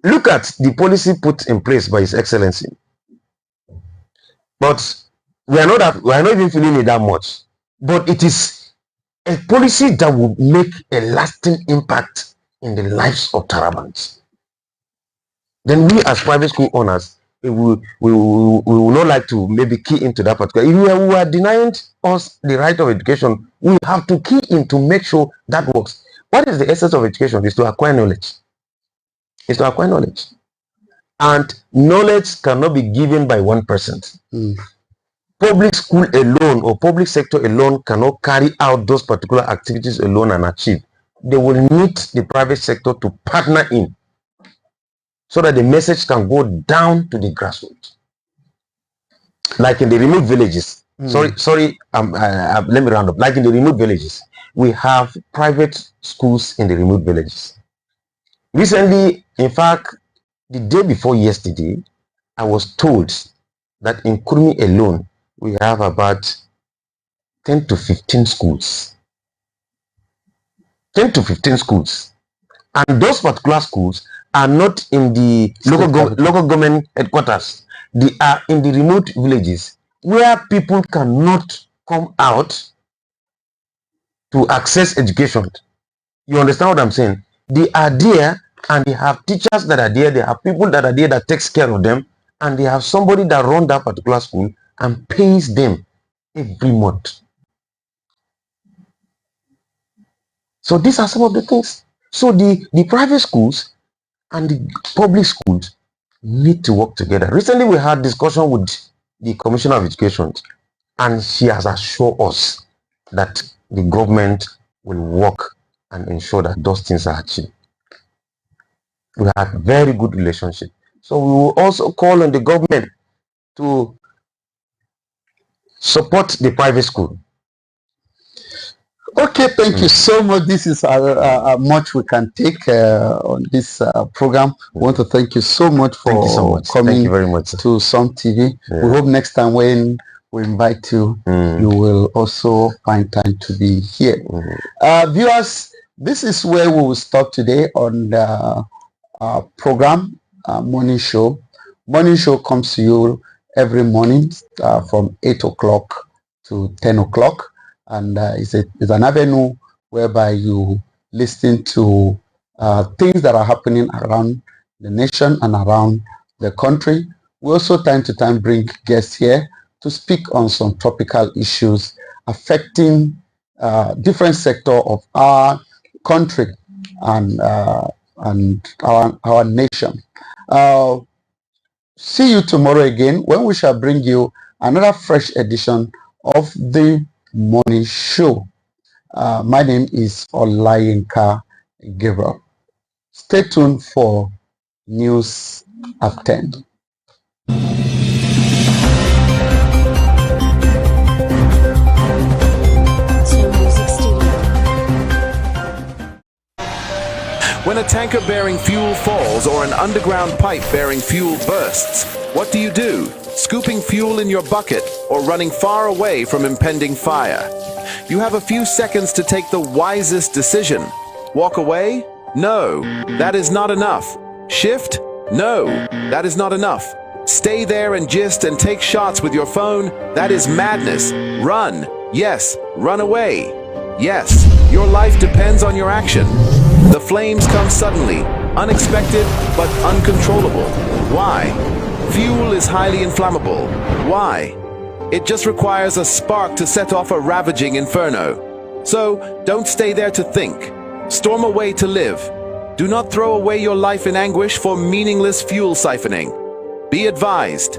Look at the policy put in place by His Excellency. But we are not even feeling it that much. But it is a policy that will make a lasting impact in the lives of Tarabans. Then we as private school owners, we will not like to maybe key into that particular. If we are denying us the right of education, we have to key in to make sure that works. What is the essence of education? Is to acquire knowledge. It's to acquire knowledge. And knowledge cannot be given by one person. Public school alone or public sector alone cannot carry out those particular activities alone and achieve. They will need the private sector to partner in so that the message can go down to the grassroots. Like in the remote villages. Let me round up. Like in the remote villages, we have private schools in the remote villages. Recently, in fact, the day before yesterday, I was told that in Kurmi alone, we have about 10 to 15 schools. 10 to 15 schools. And those particular schools are not in the local government headquarters. They are in the remote villages where people cannot come out to access education. You understand what I'm saying? They are there and they have teachers that are there. They have people that are there that takes care of them. And they have somebody that runs that particular school and pays them every month. So these are some of the things. So the private schools and the public schools need to work together. Recently we had discussion with the Commissioner of Education, and she has assured us that the government will work and ensure that those things are achieved. We have very good relationship. So we will also call on the government to support the private school. Okay, thank you so much. This is much we can take on this program. We want to thank you so much for coming thank you very much, to SUMTV. We hope next time when we invite you, you will also find time to be here. Viewers, this is where we will stop today on the program, Morning Show. Morning Show comes to you every morning from 8 o'clock to 10 o'clock. And it's an avenue whereby you listen to things that are happening around the nation and around the country. We also time to time bring guests here to speak on some topical issues affecting different sector of our country and our nation. See you tomorrow again when we shall bring you another fresh edition of the Morning Show. My name is Olayinka Gabriel. Stay tuned for News at 10. When a tanker bearing fuel falls or an underground pipe bearing fuel bursts, what do? Scooping fuel in your bucket or running far away from impending fire? You have a few seconds to take the wisest decision. Walk away? No, that is not enough. Shift? No, that is not enough. Stay there and gist and take shots with your phone? That is madness. Run. Yes, run away. Yes, your life depends on your action. The flames come suddenly, unexpected but uncontrollable. Why? Fuel is highly inflammable. Why? It just requires a spark to set off a ravaging inferno. So, don't stay there to think. Storm away to live. Do not throw away your life in anguish for meaningless fuel siphoning. Be advised.